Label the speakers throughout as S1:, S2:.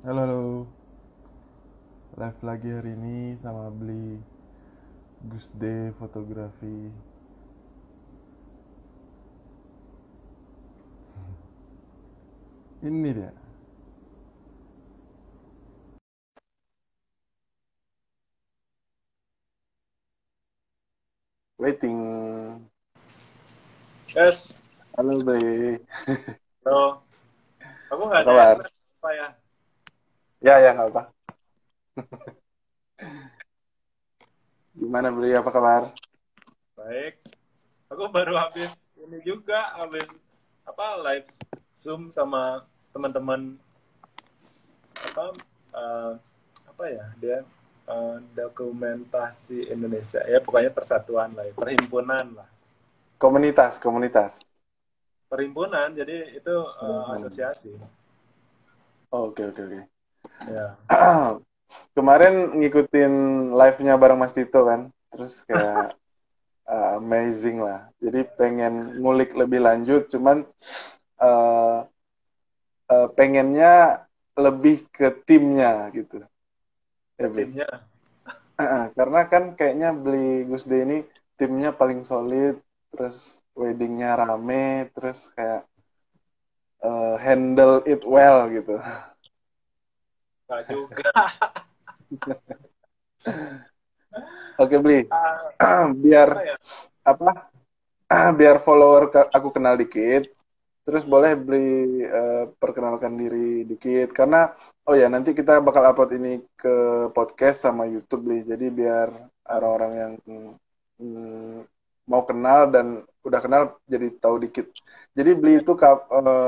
S1: Halo, halo. Live lagi hari ini sama beli Gusde fotografi. Ini dia. Waiting.
S2: Yes,
S1: Halo, Bre.
S2: bro. Aku
S1: Apa
S2: nggak ada
S1: kabar?
S2: headset apa ya?
S1: Ya, ya, nggak apa. Gimana, Bre? Apa kabar?
S2: Baik. Aku baru habis ini juga, habis live Zoom sama teman-teman apa eh, apa ya dia dokumentasi Indonesia ya pokoknya persatuan lah, ya, perhimpunan lah,
S1: Komunitas, komunitas.
S2: perhimpunan. Jadi itu
S1: Hmm.
S2: asosiasi.
S1: Oke, oke, oke.
S2: Ya.
S1: Kemarin ngikutin live-nya bareng Mas Tito kan. Terus kayak amazing lah. Jadi pengen ngulik lebih lanjut, cuman eh, pengennya lebih ke timnya gitu. Ya,
S2: Ke
S1: Bli.
S2: timnya.
S1: Karena kan kayaknya beli Gusde ini timnya paling solid, terus weddingnya rame, terus kayak handle it well gitu.
S2: Nggak juga.
S1: Oke, beli.
S2: Ah,
S1: Biar
S2: apa ya?
S1: apa? Biar follower aku kenal dikit. Terus boleh beli perkenalkan diri dikit karena oh ya nanti kita bakal upload ini ke podcast sama YouTube beli. Jadi biar orang-orang yang mm, mau kenal dan udah kenal jadi tahu dikit. Jadi beli itu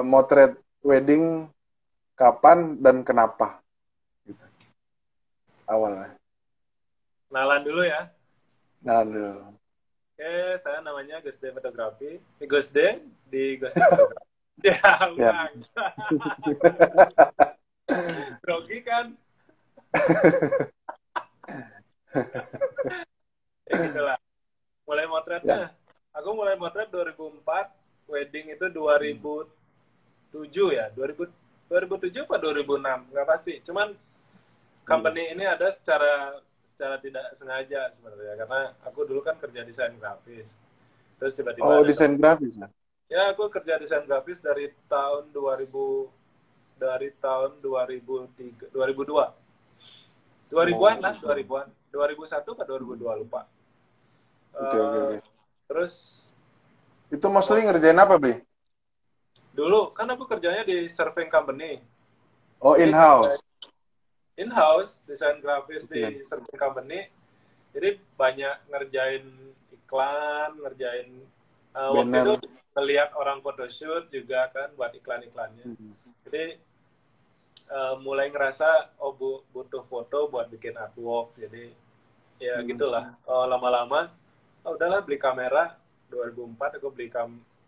S1: motret wedding kapan dan kenapa gitu awalnya.
S2: Kenalan dulu ya.
S1: Nah, dulu.
S2: Oke, saya namanya Gusde Fotografi. Gusde di Gusde Fotografi. Ya,
S1: Ya.
S2: ulang. Grogi kan? Ya gitulah. Mulai
S1: Ya.
S2: motretnya. Aku mulai motret 2004, wedding itu 2007 ya. 2007 apa 2006? Nggak pasti. Cuman
S1: Hmm.
S2: company ini ada secara secara tidak sengaja sebenarnya. Karena aku dulu kan kerja desain grafis. Terus tiba-tiba
S1: Oh,
S2: ada
S1: desain grafis ya.
S2: ya aku kerja desain grafis dari tahun 2003, 2002. 2000-an
S1: Oh,
S2: lah, 2000-an. 2001 ke 2002 lupa.
S1: oke, oke,
S2: Eh,
S1: oke.
S2: terus
S1: Itu mostly
S2: mau
S1: ngerjain apa, Bli?
S2: dulu kan aku kerjanya di surveying company.
S1: Oh,
S2: Jadi
S1: in-house.
S2: kerja in-house, desain grafis di
S1: Oke.
S2: surveying company. Jadi banyak ngerjain iklan, ngerjain waktu itu
S1: Banner.
S2: melihat orang photoshoot juga kan buat iklan-iklannya.
S1: Hmm.
S2: Jadi mulai ngerasa oh butuh foto buat bikin artwork. Jadi ya
S1: Hmm.
S2: gitulah. Lama-lama oh, udahlah beli kamera. 2004 aku beli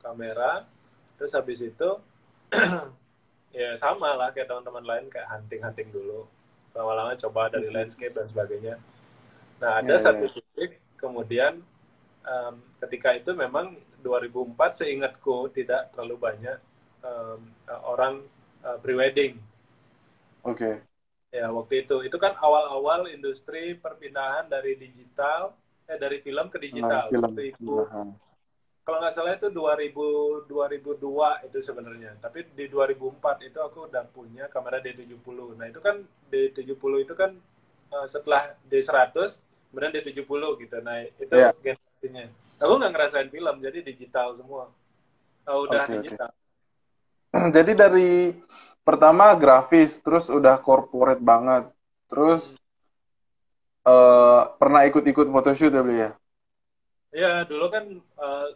S2: kamera. Terus habis itu ya sama lah kayak teman-teman lain kayak hunting-hunting dulu. Lama-lama coba dari
S1: Hmm.
S2: landscape dan sebagainya. Nah, ada
S1: Ya,
S2: satu
S1: ya.
S2: titik kemudian ketika itu memang 2004 seingatku tidak terlalu banyak orang pre-wedding.
S1: Oke.
S2: Ya, waktu itu kan awal-awal industri perpindahan dari film ke digital. Waktu
S1: Film.
S2: itu
S1: Nah,
S2: kalau nggak salah itu 2002 itu sebenarnya. Tapi di 2004 itu aku udah punya kamera D70. Nah, itu kan D70 itu kan setelah D100 kemudian D70 gitu. Nah, itu
S1: ya.
S2: generasinya. Aku nggak ngerasain film, jadi digital semua. Udah
S1: Oke, oke.
S2: digital.
S1: Jadi dari pertama grafis, terus udah corporate banget. Terus
S2: Hmm.
S1: pernah ikut-ikut photoshoot ya, Bli ya?
S2: Ya, dulu kan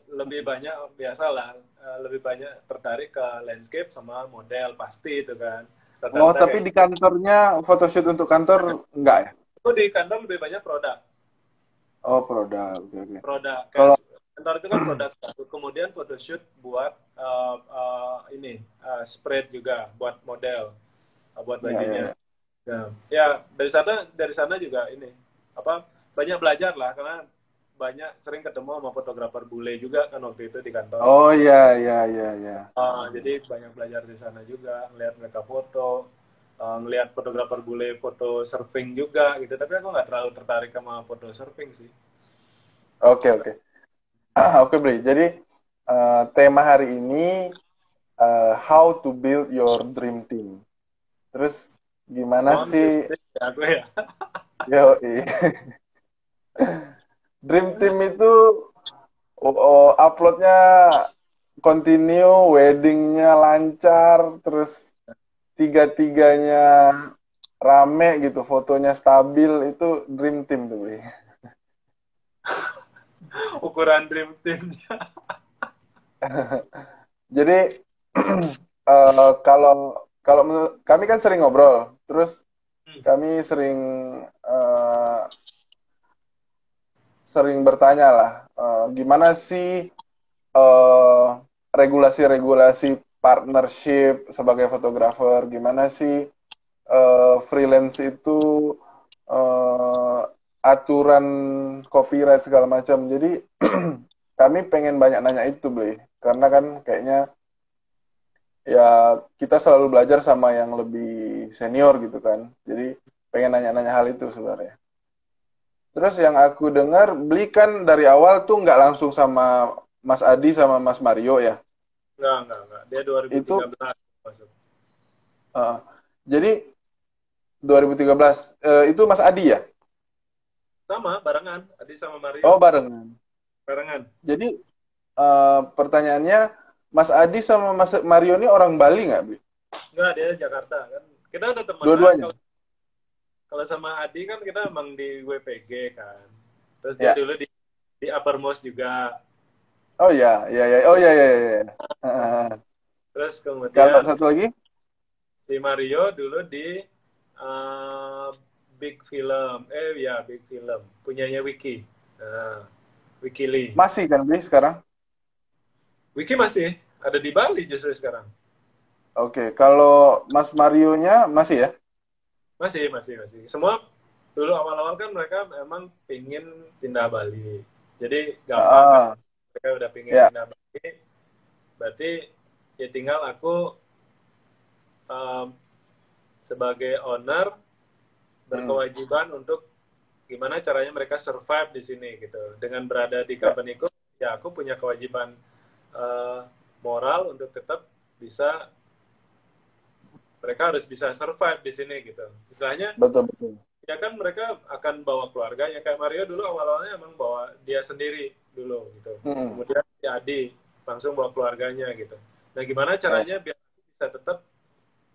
S2: lebih banyak biasalah, lebih banyak tertarik ke landscape sama model pasti itu kan.
S1: Oh,
S2: Rata-rata
S1: tapi
S2: kayak
S1: di kantornya photoshoot untuk kantor enggak ya?
S2: itu di kantor lebih banyak produk.
S1: Oh, produk. Oke, oke.
S2: Produk kayak
S1: Kalau
S2: kantor itu kan produk satu. Kemudian photoshoot buat ini spread juga buat model, buat
S1: ya, ya,
S2: bajunya.
S1: ya.
S2: Nah, ya dari sana juga ini apa banyak belajar lah karena banyak sering ketemu sama fotografer bule juga kan waktu itu di kantor.
S1: Oh, ya, ya, ya, ya.
S2: Jadi banyak belajar di sana juga, ngeliat mereka foto. ngelihat fotografer bule foto surfing juga gitu, tapi aku nggak terlalu tertarik sama foto surfing sih.
S1: Oke, oke. Oke, Bri. Jadi tema hari ini how to build your dream team. Terus gimana
S2: Oh,
S1: sih?
S2: ya aku ya.
S1: Yo, dream team itu uploadnya continue, weddingnya lancar, terus tiga-tiganya rame gitu, fotonya stabil, itu dream team tuh, Bri.
S2: Ukuran dream teamnya.
S1: Jadi kalau kalau kami kan sering ngobrol, terus kami sering eh, sering bertanya lah, gimana sih eh, regulasi-regulasi partnership sebagai fotografer, gimana sih freelance itu eh, aturan copyright segala macam. Jadi kami pengen banyak nanya itu, Bli. Karena kan kayaknya ya kita selalu belajar sama yang lebih senior gitu kan. Jadi pengen nanya-nanya hal itu sebenarnya. Terus yang aku dengar, Bli kan dari awal tuh nggak langsung sama Mas Adi sama Mas Mario ya.
S2: Enggak. Dia
S1: Itu
S2: 2013 masuk.
S1: uh, jadi 2013 itu Mas Adi ya?
S2: Sama, barengan. Adi sama
S1: Oh
S2: Mario.
S1: barengan.
S2: Barengan.
S1: Jadi pertanyaannya, Mas Adi sama Mas Mario ini orang Bali nggak, Bli?
S2: Enggak, dia Jakarta kan. Kita udah temenan.
S1: Dua-duanya.
S2: Kalau sama Adi kan kita emang di WPG kan. Terus dia
S1: Ya.
S2: dulu di Uppermost juga.
S1: Oh ya, ya, ya. Oh ya, ya, ya, ya.
S2: Terus
S1: Kalau
S2: kemudian
S1: satu lagi,
S2: si Mario dulu di uh, Big Film. Ya, Big Film. Punyanya Wiki. Nah, Wiki Lee.
S1: masih kan, Bli, sekarang?
S2: Wiki masih ada di Bali justru sekarang.
S1: Oke, kalau Mas Mario-nya masih ya?
S2: Masih. Semua dulu awal-awal kan mereka memang pingin pindah Bali. Jadi gampang kan.
S1: Ah,
S2: Mereka udah pingin
S1: ya.
S2: pindah Bali. Berarti ya tinggal aku um, sebagai owner
S1: Hmm,
S2: berkewajiban untuk gimana caranya mereka survive di sini gitu. Dengan berada di
S1: ya,
S2: company-ku, ya aku punya kewajiban uh, moral untuk tetap bisa mereka harus bisa survive di sini gitu. Istilahnya
S1: betul, betul.
S2: ya kan mereka akan bawa keluarganya kayak Mario dulu awal-awalnya emang bawa dia sendiri dulu gitu.
S1: Hmm,
S2: Kemudian si Adi langsung bawa keluarganya gitu. Nah, gimana
S1: ya,
S2: caranya biar bisa tetap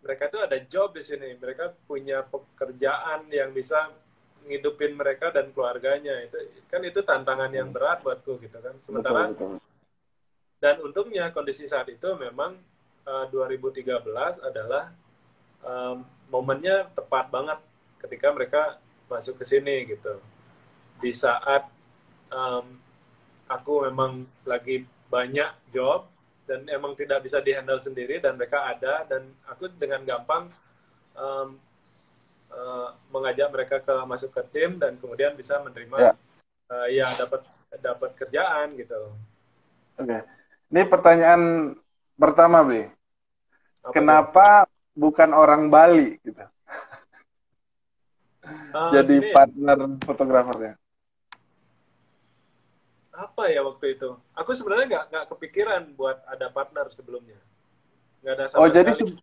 S2: mereka tuh ada job di sini. Mereka punya pekerjaan yang bisa ngidupin mereka dan keluarganya. Itu tantangan yang
S1: hmm,
S2: berat buatku gitu kan.
S1: betul,
S2: Sementara
S1: betul.
S2: dan untungnya kondisi saat itu memang 2013 adalah momennya tepat banget ketika mereka masuk ke sini gitu. Di saat um, aku memang lagi banyak job dan emang tidak bisa dihandle sendiri dan mereka ada dan aku dengan gampang um, mengajak mereka ke masuk ke tim dan kemudian bisa menerima
S1: Ya,
S2: ya dapat dapat kerjaan gitu.
S1: oke. Ini pertanyaan pertama, Bli.
S2: Apa tuh?
S1: Kenapa bukan orang Bali gitu? Jadi
S2: Gini ya,
S1: partner fotografernya.
S2: apa ya waktu itu? Aku sebenarnya nggak kepikiran buat ada partner sebelumnya, nggak ada
S1: Oh,
S2: sama sekali.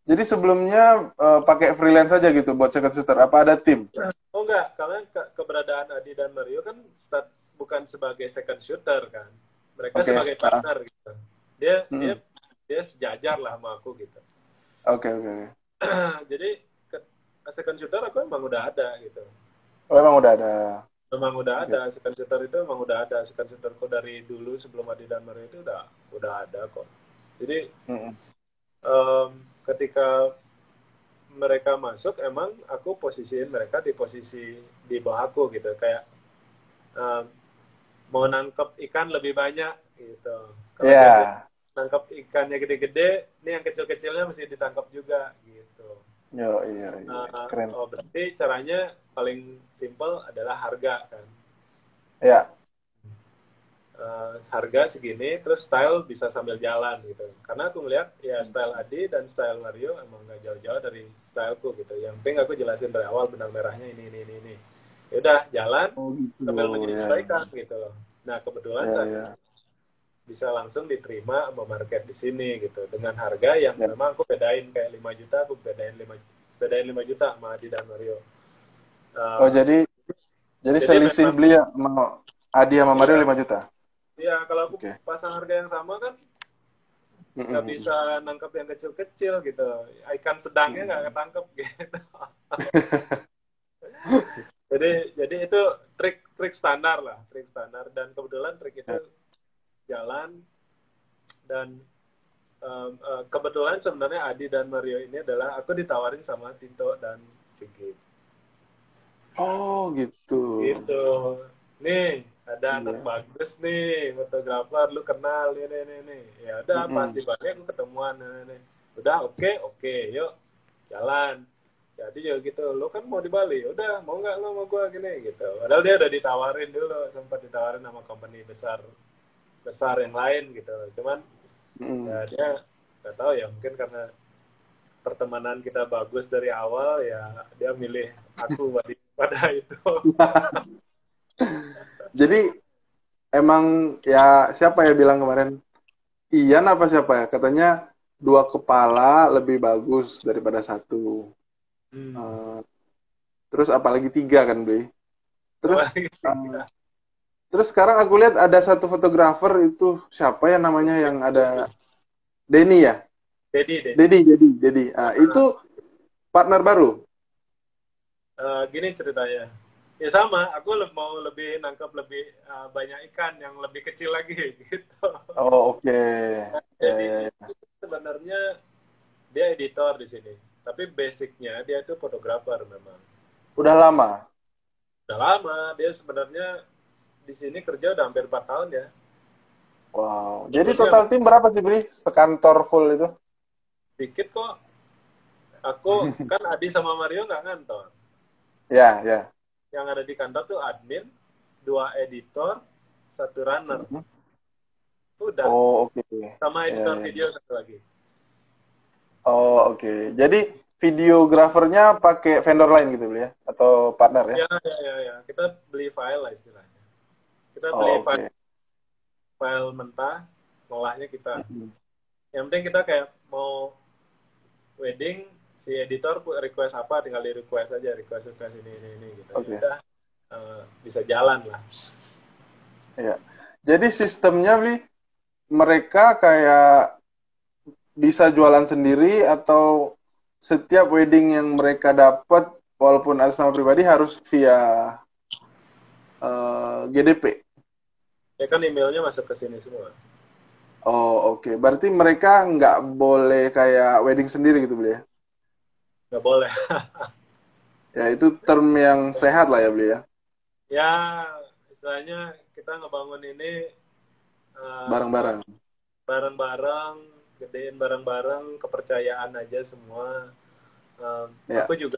S1: jadi sebelumnya pakai freelance aja gitu buat second shooter. Apa ada tim?
S2: Oh enggak, karena keberadaan Adi dan Mario kan bukan sebagai second shooter kan. Mereka
S1: Oke.
S2: sebagai partner gitu. Dia dia
S1: Hmm.
S2: dia sejajar lah sama aku gitu.
S1: Oke, oke, oke.
S2: Jadi second shooter aku emang udah ada gitu.
S1: Oh, emang udah ada.
S2: Memang udah
S1: Oke.
S2: ada second shooter itu emang udah ada second shooterku dari dulu sebelum Adi dan Mario itu udah ada kok. Jadi
S1: Hmm.
S2: um, ketika mereka masuk emang aku posisiin mereka di posisi di bawah aku gitu kayak um, mau nangkep ikan lebih banyak gitu. Kalau biasanya
S1: Ya.
S2: nangkep ikannya gede-gede, ini yang kecil-kecilnya mesti ditangkap juga gitu.
S1: Yo, iya, iya. Keren.
S2: Berarti caranya paling simple adalah harga kan.
S1: Ya.
S2: harga segini, terus style bisa sambil jalan gitu. Karena aku ngeliat ya style Adi dan style Mario emang nggak jauh-jauh dari styleku gitu. Yang penting aku jelasin dari awal benang merahnya ini. Ya udah jalan
S1: Oh gitu.
S2: sambil
S1: Ya,
S2: menyesuaikan gitu loh. Nah kebetulan
S1: ya,
S2: saat itu
S1: ya.
S2: bisa langsung diterima sama market di sini gitu dengan harga yang
S1: Ya.
S2: memang aku bedain kayak 5 juta, aku bedain 5 juta sama Adi dan Mario.
S1: Oh,
S2: Uh,
S1: jadi
S2: jadi
S1: selisih
S2: memang
S1: beli ya sama Adi sama Mario
S2: iya,
S1: 5 juta.
S2: iya kalau aku
S1: Oke.
S2: pasang harga yang sama kan nggak
S1: Mm-mm.
S2: bisa nangkep yang kecil-kecil gitu, ikan sedangnya nggak
S1: Mm-mm.
S2: ketangkep gitu. Jadi itu trik standar lah, trik standar, dan kebetulan trik itu
S1: Ya.
S2: jalan. Dan kebetulan sebenarnya Adi dan Mario ini adalah aku ditawarin sama Tito dan Sigit
S1: Oh gitu.
S2: gitu. Nih ada anak
S1: Iya.
S2: bagus nih fotografer, lu kenal ini. Ya udah pas
S1: Mm-mm.
S2: di Bali aku ketemuan nih. Udah oke, yuk jalan. Jadi ya gitu, lu kan mau di Bali, udah mau nggak lu mau gua gini gitu. Padahal dia udah ditawarin dulu, sempat ditawarin sama company besar besar yang lain gitu. Cuman ya
S1: Mm-mm.
S2: dia nggak tahu ya, mungkin karena pertemanan kita bagus dari awal ya dia milih aku pada itu.
S1: Jadi emang ya siapa ya bilang kemarin? Ian apa siapa ya? Katanya dua kepala lebih bagus daripada satu.
S2: Hmm.
S1: Eh, terus apalagi tiga kan, Bli? Terus
S2: Apalagi
S1: eh, terus sekarang aku lihat ada satu fotografer itu siapa ya namanya yang ada Denny ya?
S2: Dedi.
S1: Dedi. Ah, itu partner baru.
S2: Gini ceritanya. Ya sama, aku mau lebih nangkep lebih banyak ikan yang lebih kecil lagi gitu.
S1: Oh, oke. Ya,
S2: Jadi
S1: ya, ya.
S2: sebenarnya dia editor di sini, tapi basicnya dia itu fotografer memang.
S1: Udah lama.
S2: Udah lama, dia sebenarnya di sini kerja udah hampir 4 tahun ya.
S1: Wow. Jadi
S2: Sebelumnya
S1: total tim berapa sih, Bri? Sekantor full itu?
S2: dikit kok. Aku kan Adi sama Mario nggak ngantor.
S1: Ya, ya.
S2: Yang ada di kantor tuh admin, 2 editor, 1 runner.
S1: Mhm.
S2: Udah,
S1: Oh, oke.
S2: sama
S1: Ya,
S2: editor
S1: ya.
S2: video satu lagi.
S1: Oh, oke. Jadi videografernya pakai vendor lain gitu, Bli ya? Atau partner ya?
S2: Ya. Kita beli file lah istilahnya. Kita beli
S1: Oh, oke.
S2: file mentah, ngolahnya kita.
S1: Mhm.
S2: Yang penting kita kayak mau wedding, si editor request apa, tinggal di request aja, request ini gitu. Ya
S1: Oke.
S2: udah, bisa jalan lah.
S1: Ya. Jadi sistemnya, Bli, mereka kayak bisa jualan sendiri atau setiap wedding yang mereka dapat walaupun atas nama pribadi harus via GDP.
S2: Ya kan emailnya masuk ke sini semua.
S1: Oh, oke. Berarti mereka nggak boleh kayak wedding sendiri gitu, Beli ya?
S2: Nggak boleh.
S1: Ya, itu term yang sehat lah ya, Beli ya?
S2: Ya, istilahnya kita ngebangun ini uh,
S1: Bareng-bareng.
S2: bareng-bareng, gedein bareng-bareng, kepercayaan aja semua.
S1: Ya,
S2: Aku juga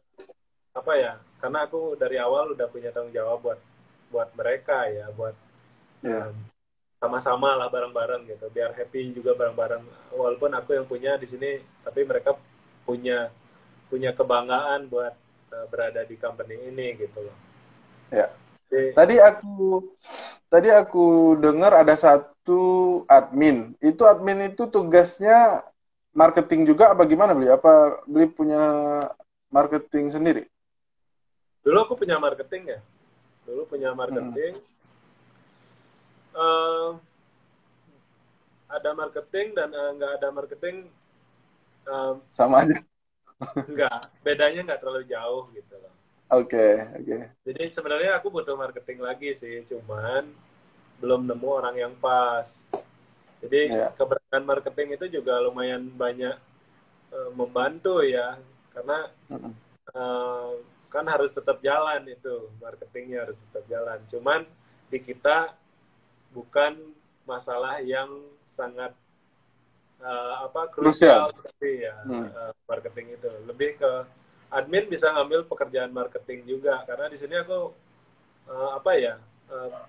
S2: apa ya? Karena aku dari awal udah punya tanggung jawab buat buat mereka ya, buat
S1: ya.
S2: um, sama-sama lah bareng-bareng gitu, biar happy juga bareng-bareng. Walaupun aku yang punya di sini, tapi mereka punya punya kebanggaan buat berada di company ini gitu loh.
S1: Ya.
S2: Jadi,
S1: Tadi aku dengar ada satu admin. Itu admin itu tugasnya marketing juga apa gimana, Beli? Apa Beli punya marketing sendiri?
S2: dulu aku punya marketing ya. Dulu punya
S1: Mm-mm.
S2: marketing. Uh, ada marketing dan nggak ada marketing, um,
S1: Sama aja.
S2: nggak, bedanya nggak terlalu jauh gitu loh.
S1: Oke, oke.
S2: Jadi sebenarnya aku butuh marketing lagi sih, cuman belum nemu orang yang pas. Jadi
S1: Ya.
S2: keberadaan marketing itu juga lumayan banyak membantu ya, karena
S1: Mm-mm.
S2: uh, kan harus tetap jalan itu, marketingnya harus tetap jalan. Cuman di kita bukan masalah yang sangat
S1: Krusial.
S2: krusial seperti ya
S1: Hmm.
S2: marketing itu. Lebih ke admin bisa ngambil pekerjaan marketing juga, karena di sini aku apa ya, uh,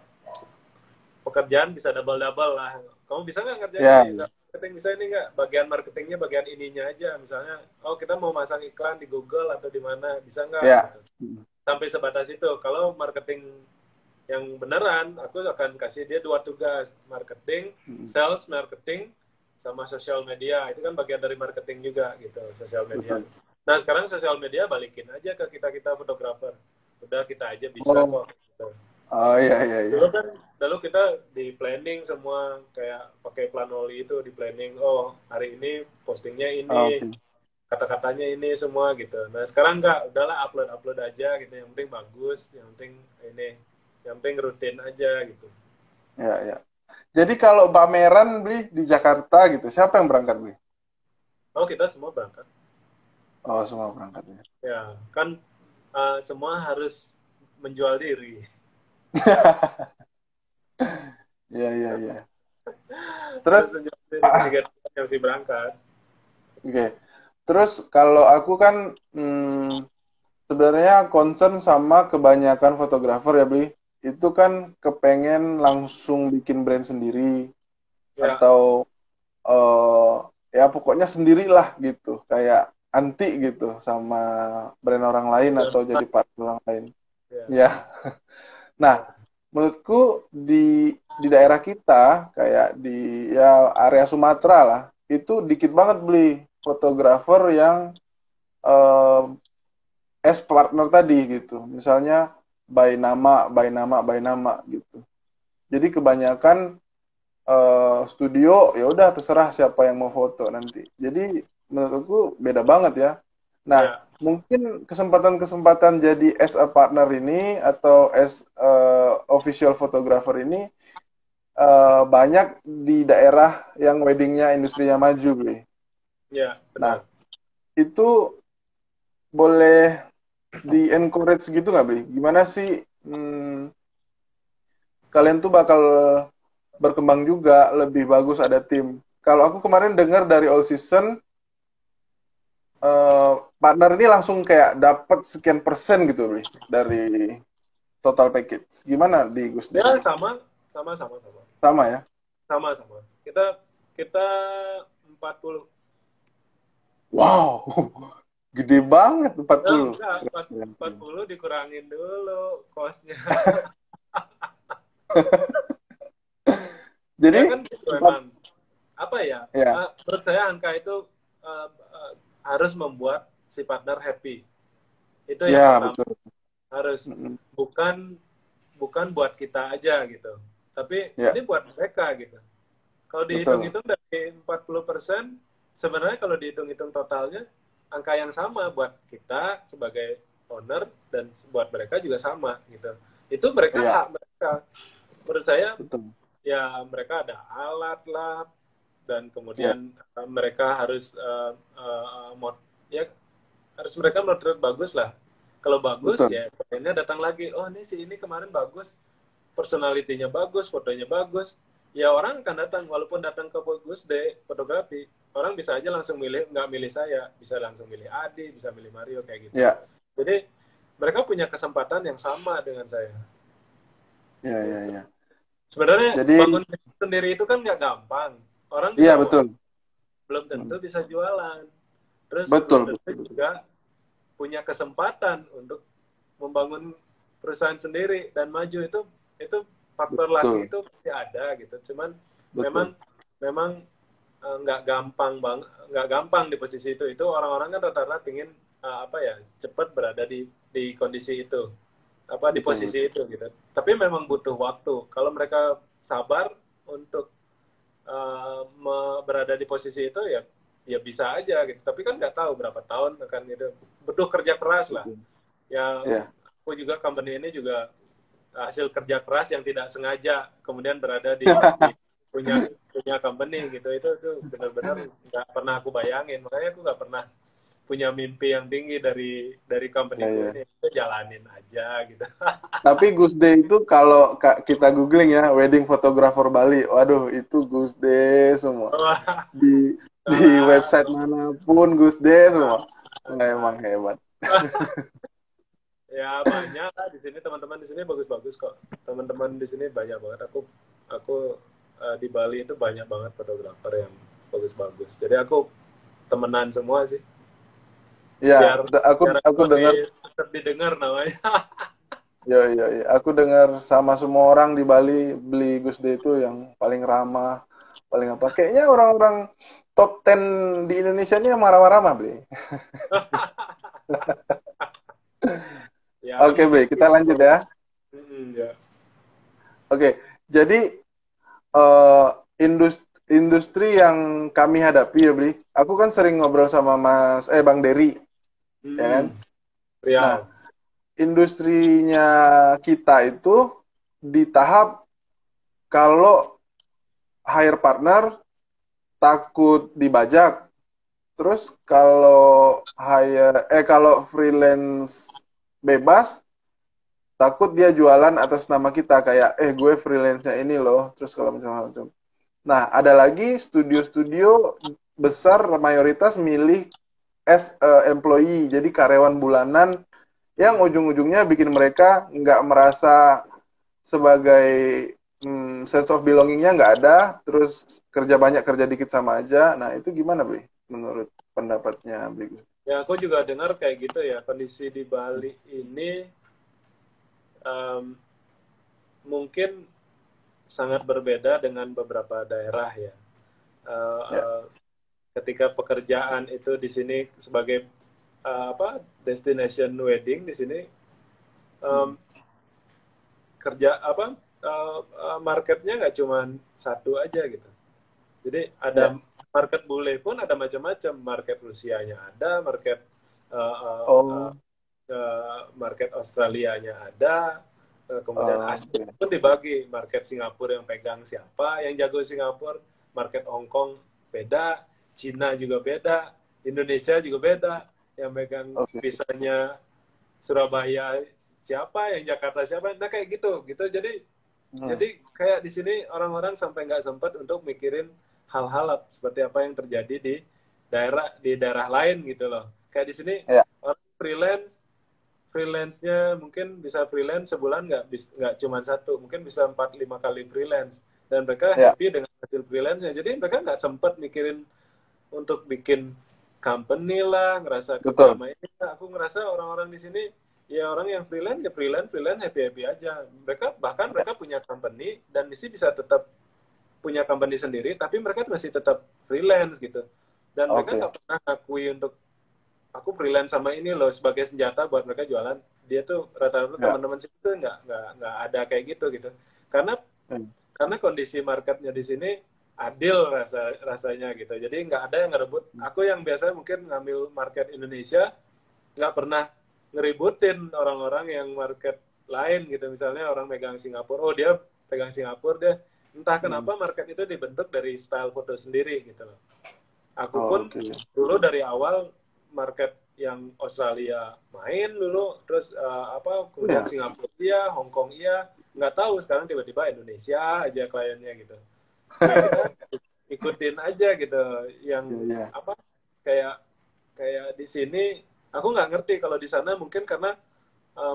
S2: pekerjaan bisa double-double lah. Kamu bisa nggak ngerjain
S1: Ya.
S2: ini? Marketing bisa ini nggak? Bagian marketingnya bagian ininya aja. Misalnya, oh kita mau masang iklan di Google atau di mana, bisa nggak?
S1: Ya.
S2: Gitu. Sampai sebatas itu. Kalau marketing yang beneran, aku akan kasih dia 2 tugas. Marketing, sales marketing, sama sosial media. Itu kan bagian dari marketing juga gitu, sosial media.
S1: Betul.
S2: Nah sekarang sosial media balikin aja ke kita fotografer. Udah kita aja bisa
S1: Oh,
S2: kok. Gitu.
S1: oh iya iya iya.
S2: Dulu kan, dulu kita di planning semua kayak pakai Planoli itu di planning. Oh hari ini postingnya ini,
S1: Oke.
S2: kata-katanya ini semua gitu. Nah sekarang enggak, udahlah upload aja gitu. Yang penting bagus, yang penting ini, yang penting rutin aja gitu.
S1: Ya ya. Jadi kalau pameran beli di Jakarta gitu, siapa yang berangkat beli?
S2: Oh kita semua berangkat.
S1: Oh semua berangkat ya.
S2: Ya kan semua harus menjual diri.
S1: Iya iya iya.
S2: Harus
S1: Terus
S2: menjual diri ketika yang harus berangkat.
S1: oke. Terus kalau aku kan sebenarnya concern sama kebanyakan fotografer ya Bli. Itu kan kepengen langsung bikin brand sendiri
S2: Ya,
S1: atau ya pokoknya sendirilah gitu. Kayak anti gitu sama brand orang lain
S2: ya,
S1: atau jadi partner orang lain.
S2: ya,
S1: Ya. Nah, menurutku di daerah kita kayak di ya area Sumatera lah, itu dikit banget beli fotografer yang eh, as partner tadi gitu. Misalnya by nama gitu. Jadi kebanyakan studio ya udah terserah siapa yang mau foto nanti. Jadi menurutku beda banget ya. Nah,
S2: ya,
S1: mungkin kesempatan-kesempatan jadi as a partner ini atau as official photographer ini banyak di daerah yang weddingnya industrinya maju, Bli.
S2: ya,
S1: Nah,
S2: benar.
S1: itu boleh di encourage gitu nggak, Bli? Gimana sih kalian tuh bakal berkembang juga, lebih bagus ada tim. Kalau aku kemarin dengar dari All Season, partner ini langsung kayak dapat sekian persen gitu, Bli, dari total package. Gimana di Gus
S2: Ya
S1: Day?
S2: sama, sama, sama, sama,
S1: Sama ya?
S2: sama, sama. Kita kita 40.
S1: Wow, gede banget
S2: Nah,
S1: 40.
S2: enggak,
S1: Keren, keren.
S2: 40 dikurangin dulu kosnya. Ya
S1: Jadi
S2: kan gitu
S1: empat
S2: emang. Apa ya?
S1: ya,
S2: Menurut saya angka itu uh, uh, harus membuat si partner happy. Itu yang
S1: ya
S2: pertama.
S1: betul.
S2: Harus
S1: Mm-mm.
S2: bukan bukan buat kita aja gitu. Tapi ini
S1: Ya,
S2: buat mereka gitu. Kalau
S1: betul.
S2: dihitung-hitung dari 40%, sebenarnya kalau dihitung-hitung totalnya, angka yang sama buat kita sebagai owner dan buat mereka juga sama gitu. Itu mereka
S1: Iya,
S2: hak mereka. Menurut saya
S1: betul.
S2: ya mereka ada alat lah dan
S1: Ya,
S2: kemudian mereka harus ya harus mereka menurut bagus lah. Kalau bagus
S1: betul.
S2: ya kliennya datang lagi. Oh ini si ini kemarin bagus, personalitinya bagus, fotonya bagus, ya orang akan datang walaupun datang ke Gus deh fotografi, orang bisa aja langsung milih, nggak milih saya, bisa langsung milih Adi, bisa milih Mario kayak gitu.
S1: Ya,
S2: Jadi mereka punya kesempatan yang sama dengan saya.
S1: ya, ya,
S2: Gitu.
S1: ya.
S2: Sebenarnya
S1: Jadi,
S2: bangun bisnis sendiri itu kan nggak gampang. Orang
S1: iya
S2: bisa
S1: betul.
S2: modal, belum tentu
S1: Mm.
S2: bisa jualan. Terus belum
S1: Betul,
S2: tentu
S1: betul, betul.
S2: juga punya kesempatan untuk membangun perusahaan sendiri dan maju. Itu faktor lucky
S1: Betul,
S2: itu pasti ada gitu. Cuman
S1: betul.
S2: memang memang nggak gampang di posisi itu. Itu orang-orang kan rata-rata ingin apa ya, cepat berada di kondisi itu, apa di
S1: Betul,
S2: posisi
S1: betul.
S2: itu gitu. Tapi memang butuh waktu. Kalau mereka sabar untuk berada di posisi itu, ya ya bisa aja gitu. Tapi kan nggak tahu berapa tahun akan itu. Butuh kerja keras lah.
S1: Betul.
S2: Ya
S1: Ya.
S2: aku juga company ini juga hasil kerja keras yang tidak sengaja kemudian berada di punya punya company gitu. Itu benar-benar nggak pernah aku bayangin. Makanya aku nggak pernah punya mimpi yang tinggi dari
S1: Ya,
S2: companyku
S1: ya.
S2: ini. Itu jalanin aja gitu.
S1: Tapi Gus Day itu kalau kita googling ya, wedding photographer Bali, waduh itu Gus Day semua.
S2: Wah,
S1: Di
S2: salah,
S1: website manapun Gus Day semua. Wah, emang
S2: salah.
S1: hebat.
S2: Ya banyak lah di sini, teman-teman di sini bagus-bagus kok. Teman-teman di sini banyak banget. Aku Aku di Bali itu banyak banget fotografer yang bagus-bagus. Jadi aku temenan semua sih.
S1: Ya,
S2: Biar
S1: aku
S2: biar aku
S1: aku dengar,
S2: tetap didengar namanya.
S1: ya, ya, ya, aku dengar sama semua orang di Bali beli Gusde itu yang paling ramah, paling apa. Kayaknya orang-orang top 10 di Indonesia ini yang marah-marah beli.
S2: Ya
S1: Oke,
S2: mungkin
S1: Bli, kita lanjut
S2: gitu.
S1: ya.
S2: Ya.
S1: Oke, jadi eh industri yang kami hadapi ya, Bli. Aku kan sering ngobrol sama Bang Dery, ya kan? Nah,
S2: Riau.
S1: industrinya kita itu di tahap kalau hire partner takut dibajak. Terus kalau freelance bebas takut dia jualan atas nama kita kayak gue freelance-nya ini loh. Terus kalau macam-macam. Nah, ada lagi studio-studio besar mayoritas milih as a employee, jadi karyawan bulanan yang ujung-ujungnya bikin mereka nggak merasa sebagai sense of belongingnya nggak ada, terus kerja banyak kerja dikit sama aja. Nah itu gimana, Bri? Menurut pendapatnya, Bri?
S2: Ya aku juga dengar kayak gitu ya, kondisi di Bali ini um, mungkin sangat berbeda dengan beberapa daerah ya. Uh,
S1: Ya.
S2: uh, Ketika pekerjaan itu di sini sebagai destination wedding di sini, um, kerja marketnya nggak cuma satu aja gitu. Jadi ada
S1: Ya.
S2: market bule pun ada macam-macam, market Rusianya ada, uh, uh, uh,
S1: Oh,
S2: market Australianya ada, kemudian Asia
S1: oke.
S2: pun dibagi, market Singapura yang pegang siapa, yang jago Singapura, market Hong Kong beda, Cina juga beda, Indonesia juga beda, yang pegang
S1: Oke.
S2: bisanya Surabaya siapa, yang Jakarta siapa, nah kayak gitu, gitu.
S1: Hmm.
S2: Jadi kayak di sini orang-orang sampai nggak sempat untuk mikirin hal-hal seperti apa yang terjadi di daerah lain gitu loh. Kayak di sini
S1: Ya.
S2: orang freelance-nya mungkin bisa freelance sebulan nggak cuma satu, mungkin bisa 4-5 kali freelance dan mereka
S1: Ya.
S2: happy dengan hasil freelance-nya. Jadi mereka nggak sempat mikirin untuk bikin company lah, ngerasa kerja
S1: Betul.
S2: sama ini. Aku ngerasa orang-orang di sini ya orang yang freelance ya freelance happy happy aja.
S1: Ya.
S2: Mereka punya company dan mesti bisa tetap punya company sendiri, tapi mereka masih tetap freelance gitu. Dan mereka
S1: Oke.
S2: nggak pernah akui untuk aku freelance sama ini loh sebagai senjata buat mereka jualan. Dia tuh rata-rata
S1: Ya.
S2: teman-teman situ tuh nggak ada kayak gitu gitu. Karena
S1: Hmm.
S2: karena kondisi marketnya di sini adil rasanya gitu. Jadi nggak ada yang ngerebut. Aku yang biasa mungkin ngambil market Indonesia nggak pernah ngeributin orang-orang yang market lain gitu. Misalnya orang megang Singapura, oh dia pegang Singapura, dia entah
S1: Hmm.
S2: kenapa market itu dibentuk dari style foto sendiri gitu loh. Aku pun
S1: Oke.
S2: dulu dari awal market yang Australia main dulu, terus kemudian
S1: Ya.
S2: Singapura iya, Hong Kong iya, nggak tahu sekarang tiba-tiba Indonesia aja kliennya gitu. Ya kita ikutin aja gitu,
S1: Ya.
S2: yang
S1: Ya.
S2: apa kayak kayak di sini aku nggak ngerti kalau di sana mungkin karena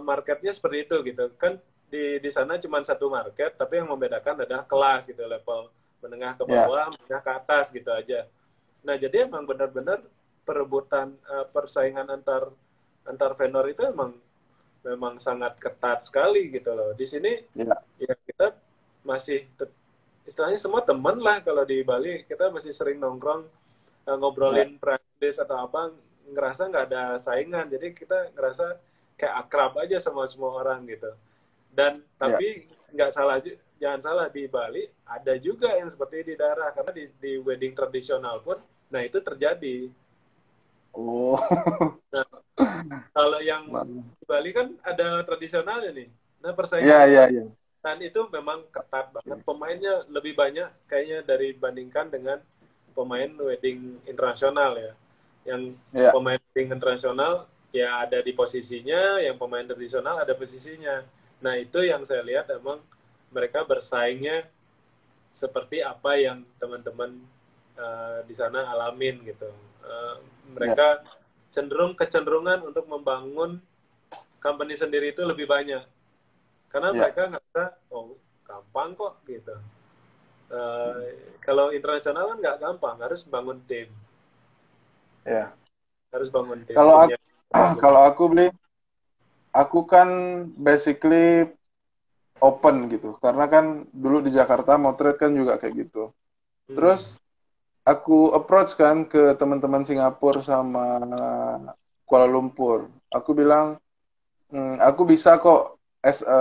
S2: marketnya seperti itu gitu kan di sana cuma satu market tapi yang membedakan adalah kelas gitu level menengah ke
S1: Ya.
S2: bawah menengah ke atas gitu aja. Nah, jadi emang benar-benar perebutan persaingan antar antar vendor itu emang memang sangat ketat sekali gitu loh. Di sini
S1: Ya.
S2: ya kita masih istilahnya semua teman lah kalau di Bali kita masih sering nongkrong
S1: Ya.
S2: ngobrolin practice atau apa ngerasa nggak ada saingan jadi kita ngerasa kayak akrab aja sama semua orang gitu dan
S1: Ya.
S2: tapi nggak salah jangan salah di Bali ada juga yang seperti di daerah karena di wedding tradisional pun nah itu terjadi.
S1: Oh.
S2: Nah, kalau yang
S1: Mana?
S2: di Bali kan ada tradisionalnya nih. Nah,
S1: Ya.
S2: persaingan
S1: Ya. Ya.
S2: dan itu memang ketat banget. Pemainnya lebih banyak kayaknya dari bandingkan dengan pemain wedding internasional ya. Yang
S1: Ya.
S2: pemain wedding internasional ya ada di posisinya, yang pemain tradisional ada posisinya. Nah, itu yang saya lihat emang mereka bersaingnya seperti apa yang teman-teman di sana alamin gitu. Uh,
S1: Ya.
S2: Mereka kecenderungan untuk membangun company sendiri itu lebih banyak karena
S1: Ya.
S2: mereka ngerasa oh gampang kok gitu. Kalau internasional kan nggak gampang, harus bangun tim,
S1: Ya.
S2: harus bangun tim,
S1: Kalau
S2: punya
S1: aku,
S2: bagus.
S1: kalau aku beli, aku kan basically open gitu. Karena kan dulu di Jakarta motret kan juga kayak gitu.
S2: Hmm.
S1: Terus aku approach kan ke teman-teman Singapura sama Kuala Lumpur. Aku bilang, aku bisa kok as a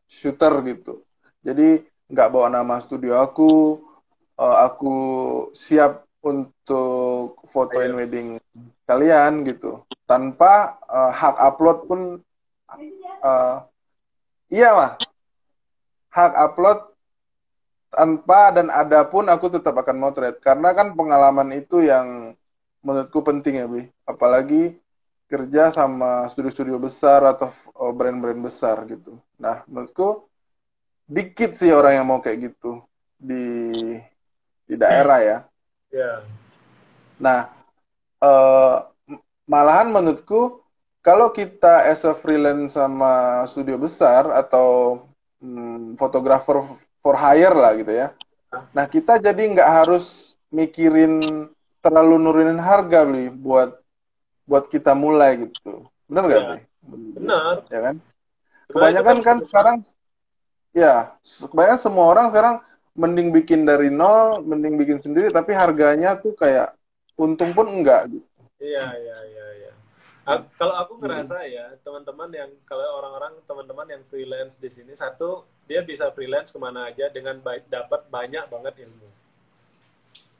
S1: shooter gitu. Jadi nggak bawa nama studio aku, aku siap untuk fotoin
S2: Ayo.
S1: wedding kalian gitu. Tanpa hak upload pun, uh, iya lah, hak upload tanpa dan ada pun aku tetap akan motret. Karena kan pengalaman itu yang menurutku penting ya, Bi. Apalagi kerja sama studio-studio besar atau brand-brand besar gitu. Nah, menurutku dikit sih orang yang mau kayak gitu di daerah ya.
S2: Ya,
S1: Nah, eh, malahan menurutku kalau kita as a freelance sama studio besar atau fotografer for hire lah gitu ya. Nah, kita jadi nggak harus mikirin terlalu nurunin harga beli buat kita mulai gitu. Bener nggak,
S2: ya,
S1: Bli?
S2: benar.
S1: Ya kan?
S2: Sebenarnya itu
S1: Kebanyakan
S2: kan
S1: kan
S2: cuma,
S1: sekarang, ya, kebanyakan semua orang sekarang mending bikin dari nol, mending bikin sendiri, tapi harganya tuh kayak untung pun enggak gitu.
S2: iya, iya, iya, iya. Kalau aku ngerasa ya, teman-teman yang, kalau orang-orang, teman-teman yang freelance di sini, satu, dia bisa freelance kemana aja dengan baik, dapat banyak banget ilmu.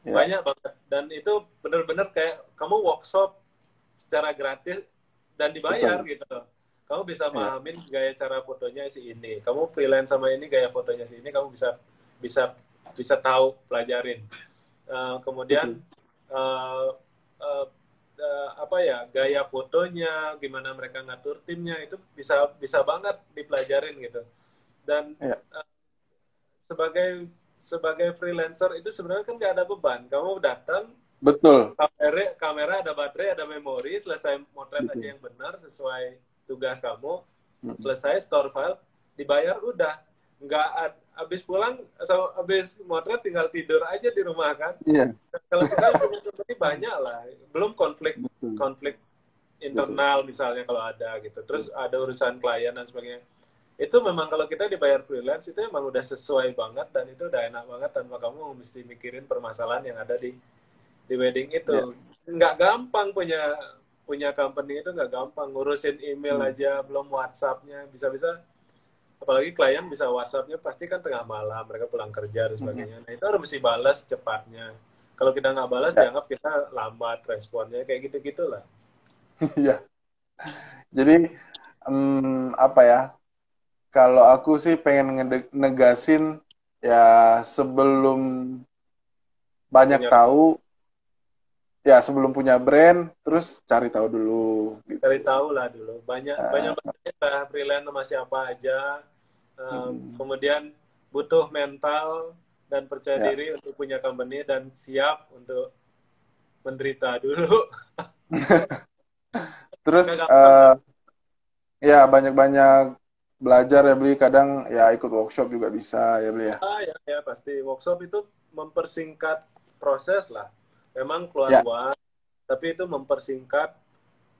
S1: Ya,
S2: Banyak banget. Dan itu benar-benar kayak kamu workshop secara gratis dan dibayar
S1: betul.
S2: gitu loh. Kamu bisa
S1: Ya,
S2: mahamin gaya cara fotonya si ini. Kamu freelance sama ini, gaya fotonya si ini, kamu bisa bisa bisa tahu pelajarin. Kemudian
S1: betul.
S2: uh, uh, apa ya, gaya fotonya, gimana mereka ngatur timnya, itu bisa bisa banget dipelajarin gitu. Dan
S1: Ya,
S2: uh, sebagai sebagai freelancer itu sebenarnya kan nggak ada beban. Kamu datang,
S1: betul.
S2: kamera ada baterai, ada memori, selesai motret aja
S1: Betul.
S2: yang benar sesuai tugas kamu,
S1: Mm.
S2: selesai store file, dibayar, udah. Nggak habis pulang, habis motret tinggal tidur aja di rumah kan.
S1: Iya,
S2: Kalau kita punya company banyak lah, belum konflik
S1: betul.
S2: konflik
S1: Betul.
S2: internal misalnya kalau ada gitu, terus ada urusan klien dan sebagainya. Itu memang kalau kita dibayar freelance itu memang udah sesuai banget, dan itu udah enak banget tanpa kamu mesti mikirin permasalahan yang ada di wedding
S1: Ya.
S2: itu. Nggak gampang punya punya company, itu nggak gampang, ngurusin email
S1: Hmm.
S2: aja, belum WhatsApp-nya, bisa-bisa apalagi klien bisa WhatsApp-nya pasti kan tengah malam, mereka pulang kerja dan
S1: Mm-mm.
S2: sebagainya. Nah itu harus mesti balas cepatnya. Kalau kita nggak balas,
S1: Ya,
S2: dianggap kita lambat responnya, kayak gitu-gitulah.
S1: ya. Jadi, apa ya? Kalau aku sih pengen negasin ya sebelum banyak
S2: Punya,
S1: tahu, ya sebelum punya brand, terus cari tahu dulu
S2: cari
S1: gitu.
S2: tahu lah dulu. Banyak banyak
S1: Nah,
S2: banget lah freelance sama siapa aja.
S1: mm,
S2: Kemudian butuh mental dan percaya
S1: ya.
S2: diri untuk punya company, dan siap untuk menderita dulu.
S1: Terus
S2: Nggak gampang lah.
S1: ya banyak-banyak belajar ya beli. Kadang ya ikut workshop juga bisa ya beli ya.
S2: Ya, ya pasti. Workshop itu mempersingkat proses lah. Memang keluar
S1: Ya,
S2: uang, tapi itu mempersingkat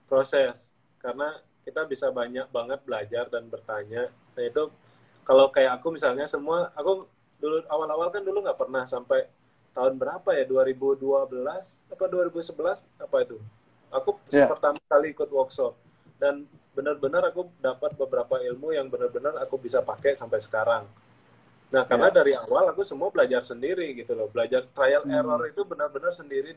S2: proses. Karena kita bisa banyak banget belajar dan bertanya. Nah itu, kalau kayak aku misalnya, semua, aku dulu awal-awal kan dulu nggak pernah sampai tahun berapa ya, 2012 apa 2011 apa itu. Aku
S1: ya,
S2: pertama kali ikut workshop, dan benar-benar aku dapat beberapa ilmu yang benar-benar aku bisa pakai sampai sekarang. Nah, karena
S1: ya.
S2: dari awal aku semua belajar sendiri gitu loh. Belajar trial error
S1: Hmm,
S2: itu benar-benar sendiri,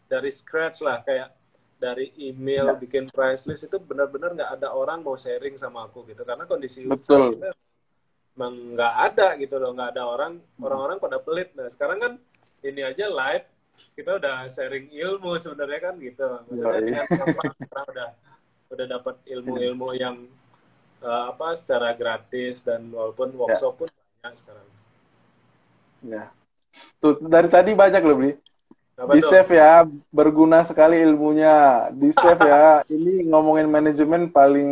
S2: dari scratch lah, kayak dari email,
S1: ya,
S2: bikin price list, itu benar-benar nggak ada orang mau sharing sama aku gitu. Karena kondisi saat itu
S1: betul.
S2: emang nggak ada gitu loh, nggak ada orang,
S1: Hmm,
S2: orang-orang pada pelit. Nah, sekarang kan ini aja live, kita udah sharing ilmu sebenarnya kan gitu. Maksudnya
S1: yoi.
S2: dengan gampang kita udah dapat ilmu-ilmu yang apa, secara gratis, dan walaupun
S1: Ya,
S2: workshop pun banyak sekarang.
S1: ya. Tuh dari tadi banyak loh beli.
S2: Apa
S1: Di
S2: tuh?
S1: save ya, berguna sekali ilmunya. Di save ya. Ini ngomongin manajemen paling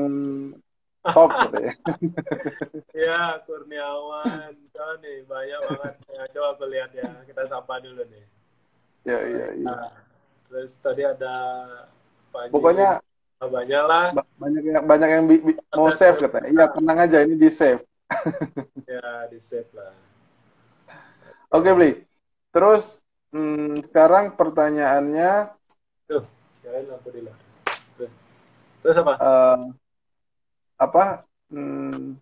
S1: top katanya.
S2: Ya, Kurniawan. Coba nih, banyak banget. Ya, coba aku lihat ya. Kita sapa dulu nih.
S1: Ya,
S2: Oh,
S1: iya, iya.
S2: ya. Terus tadi ada Panji,
S1: Pokoknya
S2: banyak lah.
S1: banyak yang mau
S2: Ada
S1: save katanya. Iya,
S2: Sylvia.
S1: tenang aja ini di save.
S2: Ya, di save lah.
S1: Oke,
S2: Oke.
S1: Bli. Terus sekarang pertanyaannya
S2: Tuh, nyalain lampu di luar. Tuh. Terus apa?
S1: eh, apa? Hmm,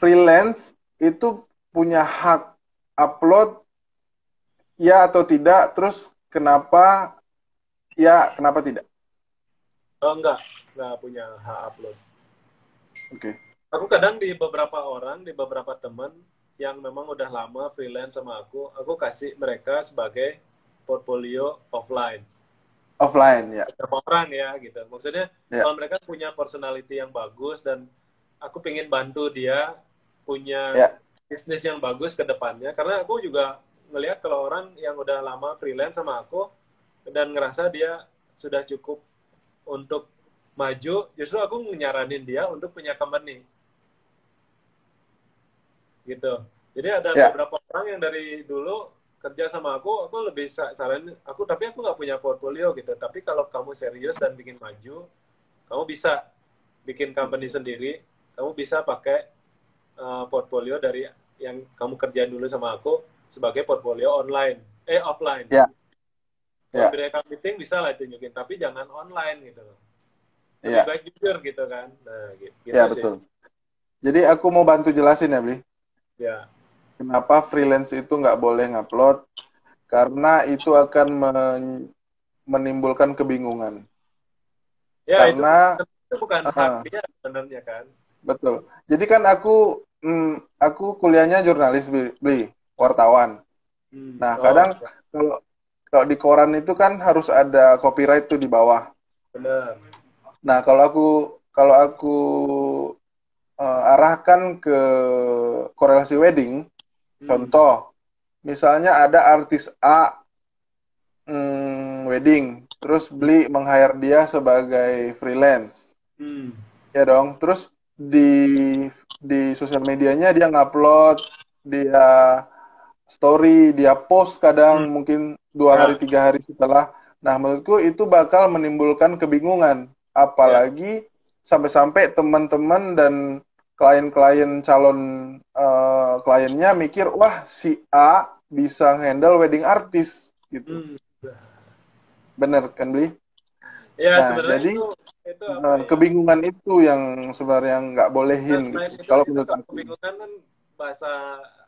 S1: freelance itu punya hak upload ya atau tidak? Terus kenapa ya, kenapa tidak?
S2: Oh, enggak punya hak upload.
S1: Oke.
S2: Aku kadang di beberapa orang, di beberapa teman yang memang udah lama freelance sama aku kasih mereka sebagai portfolio offline.
S1: Offline ya.
S2: Beberapa orang ya gitu. Maksudnya
S1: Ya.
S2: kalau mereka punya personality yang bagus dan aku pengen bantu dia punya
S1: Ya.
S2: bisnis yang bagus ke depannya. Karena aku juga ngelihat kalau orang yang udah lama freelance sama aku dan ngerasa dia sudah cukup untuk maju, justru aku nyaranin dia untuk punya company gitu. Jadi ada
S1: Ya.
S2: beberapa orang yang dari dulu kerja sama aku lebih saranin aku, tapi aku nggak punya portfolio gitu. Tapi kalau kamu serius dan bikin maju, kamu bisa bikin company sendiri, kamu bisa pakai portfolio dari yang kamu kerjain dulu sama aku sebagai portfolio online, offline.
S1: Ya.
S2: Kalau
S1: Ya.
S2: mereka meeting bisa lah tunjukin, tapi jangan online gitu loh. Lebih
S1: Ya.
S2: baik jujur gitu kan. Nah,
S1: Ya,
S2: gitu sih.
S1: betul. Jadi aku mau bantu jelasin ya, Bli.
S2: Ya.
S1: Kenapa freelance itu nggak boleh ngupload? Karena itu akan menimbulkan kebingungan.
S2: Ya,
S1: Karena
S2: itu bukan hak
S1: eh,
S2: dia sebenarnya kan.
S1: betul. Jadi kan aku kuliahnya jurnalis, Bli, wartawan. Nah,
S2: Oh,
S1: kadang kalau kalau di koran itu kan harus ada copyright tuh di bawah.
S2: benar.
S1: Nah, kalau aku arahkan ke korelasi wedding,
S2: Hmm.
S1: contoh, misalnya ada artis A wedding, terus beli meng-hire dia sebagai freelance,
S2: Hmm.
S1: ya dong. Terus di sosial medianya dia ngupload, dia story, dia post
S2: Hmm.
S1: kadang mungkin 2 hari
S2: Ya,
S1: 3 hari setelah. Nah, menurutku itu bakal menimbulkan kebingungan,
S2: ya.
S1: apalagi sampai-sampai teman-teman dan klien-klien calon kliennya mikir, wah si A bisa handle wedding artis gitu.
S2: Hmm.
S1: Bener kan, Bli?
S2: Ya,
S1: Nah,
S2: sebenarnya
S1: jadi
S2: itu apa ya?
S1: kebingungan itu yang sebenarnya nggak bolehin
S2: Nah,
S1: gitu.
S2: selain
S1: Kalau
S2: itu
S1: menurut
S2: kalau
S1: aku.
S2: kebingungan kan bahasa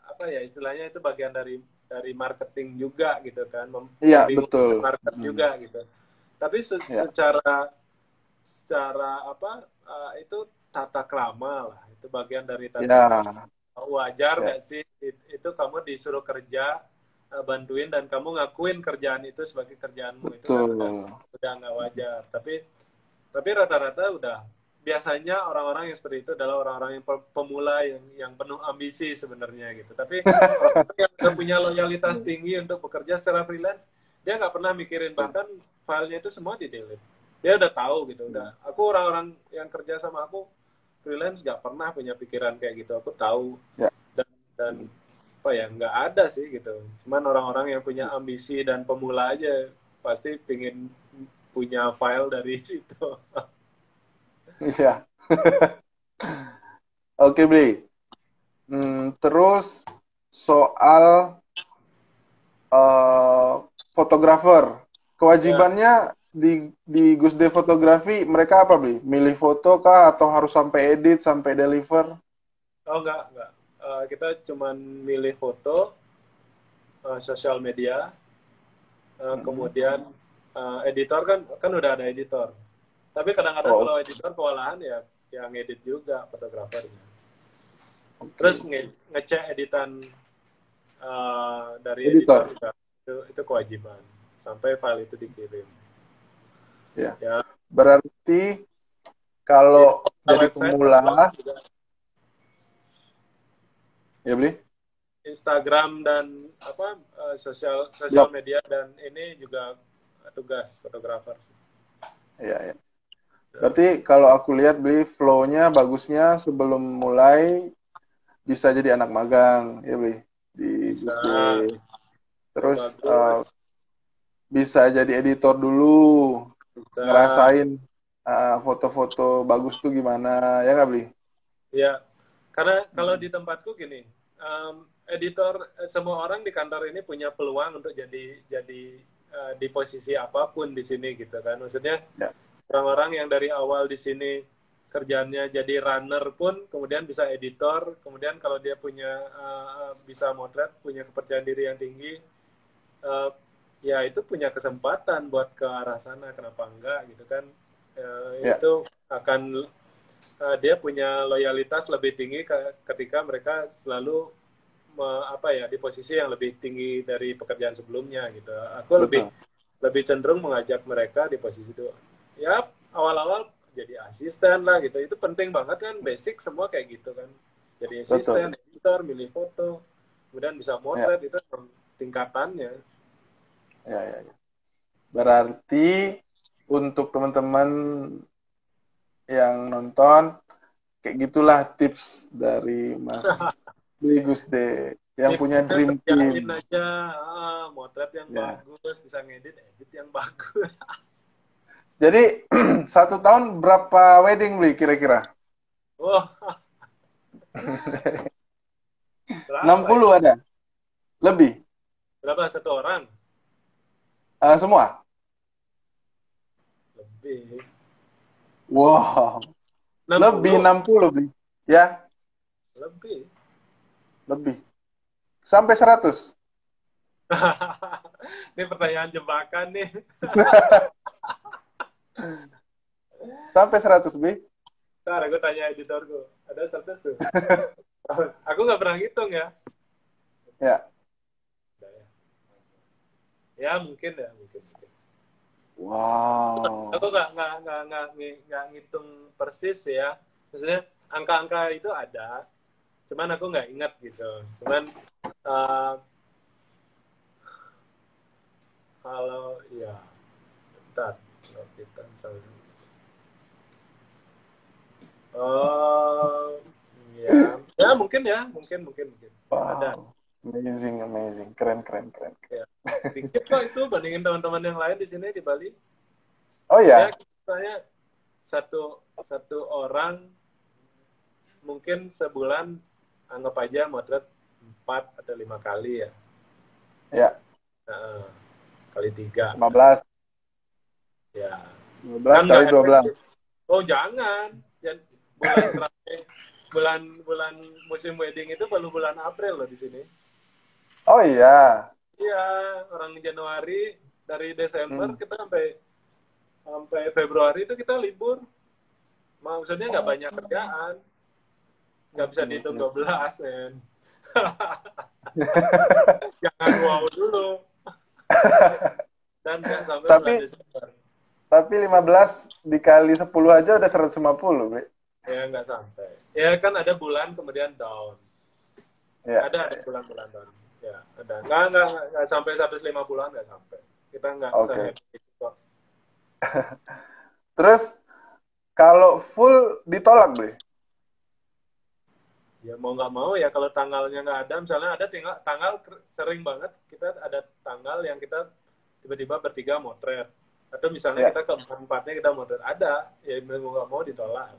S2: apa ya istilahnya itu bagian dari marketing juga gitu kan,
S1: Iya, betul.
S2: membingungkan market
S1: Hmm,
S2: juga gitu. Tapi
S1: ya,
S2: secara secara apa itu tata krama lah, itu bagian dari tata krama.
S1: ya,
S2: Wajar
S1: ya,
S2: nggak sih itu kamu disuruh kerja bantuin dan kamu ngakuin kerjaan itu sebagai kerjaanmu itu kan
S1: betul.
S2: udah nggak wajar. Tapi rata-rata udah biasanya orang-orang yang seperti itu adalah orang-orang yang pemula yang penuh ambisi sebenarnya gitu. Tapi orang yang udah punya loyalitas tinggi untuk bekerja secara freelance, dia nggak pernah mikirin bahkan filenya itu semua di delete. Dia udah tahu gitu. Udah aku orang-orang yang kerja sama aku freelance nggak pernah punya pikiran kayak gitu. Aku tahu
S1: Ya,
S2: dan apa ya nggak ada sih gitu. Cuman orang-orang yang punya ambisi dan pemula aja pasti pingin punya file dari situ.
S1: iya. Oke, Bli. Terus soal eh, fotografer,
S2: Ya,
S1: kewajibannya di Gusde Fotografi mereka apa, Bli? Milih foto kah atau harus sampai edit, sampai deliver?
S2: oh enggak. Kita cuman milih foto, sosial media,
S1: Mm-mm.
S2: kemudian editor kan udah ada editor. Tapi kadang-kadang
S1: Oh,
S2: kalau editor kewalahan ya yang edit juga fotografernya. Terus
S1: oke.
S2: ngecek editan dari editor
S1: Editor.
S2: juga itu kewajiban sampai file itu dikirim.
S1: Ya.
S2: Ya,
S1: Berarti
S2: itu
S1: kalau dari
S2: website, blog
S1: pemula,
S2: juga
S1: ya, Bli?
S2: Instagram dan apa sosial sosial
S1: Blog.
S2: media dan ini juga tugas fotografer.
S1: Ya, ya. Berarti kalau aku lihat Bli, flow-nya bagusnya sebelum mulai bisa jadi anak magang, ya Bli, di
S2: Bisa,
S1: Gusde.
S2: kalau
S1: Terus
S2: bagus,
S1: bisa jadi editor dulu,
S2: bisa.
S1: ngerasain foto-foto bagus tuh gimana, ya nggak Bli?
S2: Ya, karena kalau
S1: Hmm.
S2: di tempatku gini, editor semua orang di kantor ini punya peluang untuk jadi di posisi apapun di sini gitu kan. Maksudnya
S1: Ya,
S2: orang-orang yang dari awal di sini kerjaannya jadi runner pun kemudian bisa editor, kemudian kalau dia punya bisa motret, punya kepercayaan diri yang tinggi, uh, ya itu punya kesempatan buat ke arah sana, kenapa enggak gitu kan.
S1: ya,
S2: Itu akan dia punya loyalitas lebih tinggi ketika mereka selalu apa ya di posisi yang lebih tinggi dari pekerjaan sebelumnya gitu. Aku lebih
S1: betul,
S2: lebih cenderung mengajak mereka di posisi itu. Ya awal-awal jadi asisten lah gitu. Itu penting banget kan, basic semua kayak gitu kan. Jadi
S1: betul
S2: asisten,
S1: Bli.
S2: editor, milih foto, kemudian bisa
S1: Ya,
S2: motret itu tingkatannya.
S1: ya, ya, ya. Berarti untuk teman-teman yang nonton, kayak gitulah tips dari Mas Bli Gusde yang punya
S2: Tipsnya
S1: dream
S2: kerjain
S1: team.
S2: aja, motret yang
S1: Ya.
S2: bagus, bisa ngedit, edit yang bagus.
S1: Jadi 1 tahun berapa wedding Bli kira-kira?
S2: Wah,
S1: 60
S2: berapa ya?
S1: ada? Lebih?
S2: Berapa satu orang?
S1: Semua?
S2: Lebih.
S1: Wow,
S2: enam
S1: lebih
S2: puluh
S1: 60 Bli. Ya,
S2: Lebih.
S1: lebih. Sampai 100.
S2: Ini pertanyaan jebakan nih.
S1: Sampai 100 Bli.
S2: Ntar aku tanya editorku. Ada 100 tuh. Aku nggak pernah ngitung ya.
S1: Ya.
S2: Ya mungkin ya, mungkin. Aku
S1: Wow.
S2: nggak ngitung persis ya. Maksudnya angka-angka itu ada, cuman aku nggak ingat gitu. Cuman uh, kalau ya, bentar. Kalau kita misalnya, oh ya, ya mungkin ya, mungkin ada.
S1: Wow. Amazing, amazing. Keren, keren, keren.
S2: Ya. Dikit kok itu bandingin teman-teman yang lain di sini di Bali.
S1: Oh
S2: Ya
S1: ya,
S2: misalnya satu satu orang mungkin sebulan anggap aja motret 4 atau 5 kali ya.
S1: ya.
S2: Nah, kali 3 kan.
S1: 15.
S2: Ya.
S1: 15
S2: Kan
S1: kali
S2: nggak
S1: 12.
S2: efektif. Oh jangan. Dan bulan terakhir bulan bulan musim wedding itu baru bulan April loh di sini.
S1: Oh iya.
S2: Iya, orang Januari dari Desember
S1: Hmm.
S2: kita sampai sampai Februari itu kita libur. Maksudnya nggak
S1: Oh,
S2: banyak kerjaan, nggak bisa
S1: oke,
S2: dihitung
S1: oke.
S2: 12 men. Jangan wow dulu dan nggak sampai bulan
S1: Tapi
S2: Desember.
S1: 15 dikali 10 aja udah 150, Bre.
S2: Ya nggak sampai. Ya kan ada bulan kemudian down.
S1: Ya,
S2: Ada
S1: ya,
S2: ada
S1: ya.
S2: bulan bulan down. Ya ada. Nggak sampai 150-an nggak sampai. Kita nggak
S1: Oke.
S2: sehappy itu kok.
S1: Terus kalau full ditolak, Bre.
S2: Ya mau nggak mau ya kalau tanggalnya nggak ada, misalnya ada tanggal sering banget kita ada tanggal yang kita tiba-tiba bertiga motret. Atau misalnya
S1: Ya.
S2: kita keempat-empatnya kita motret. Ada, ya mau nggak mau ditolak.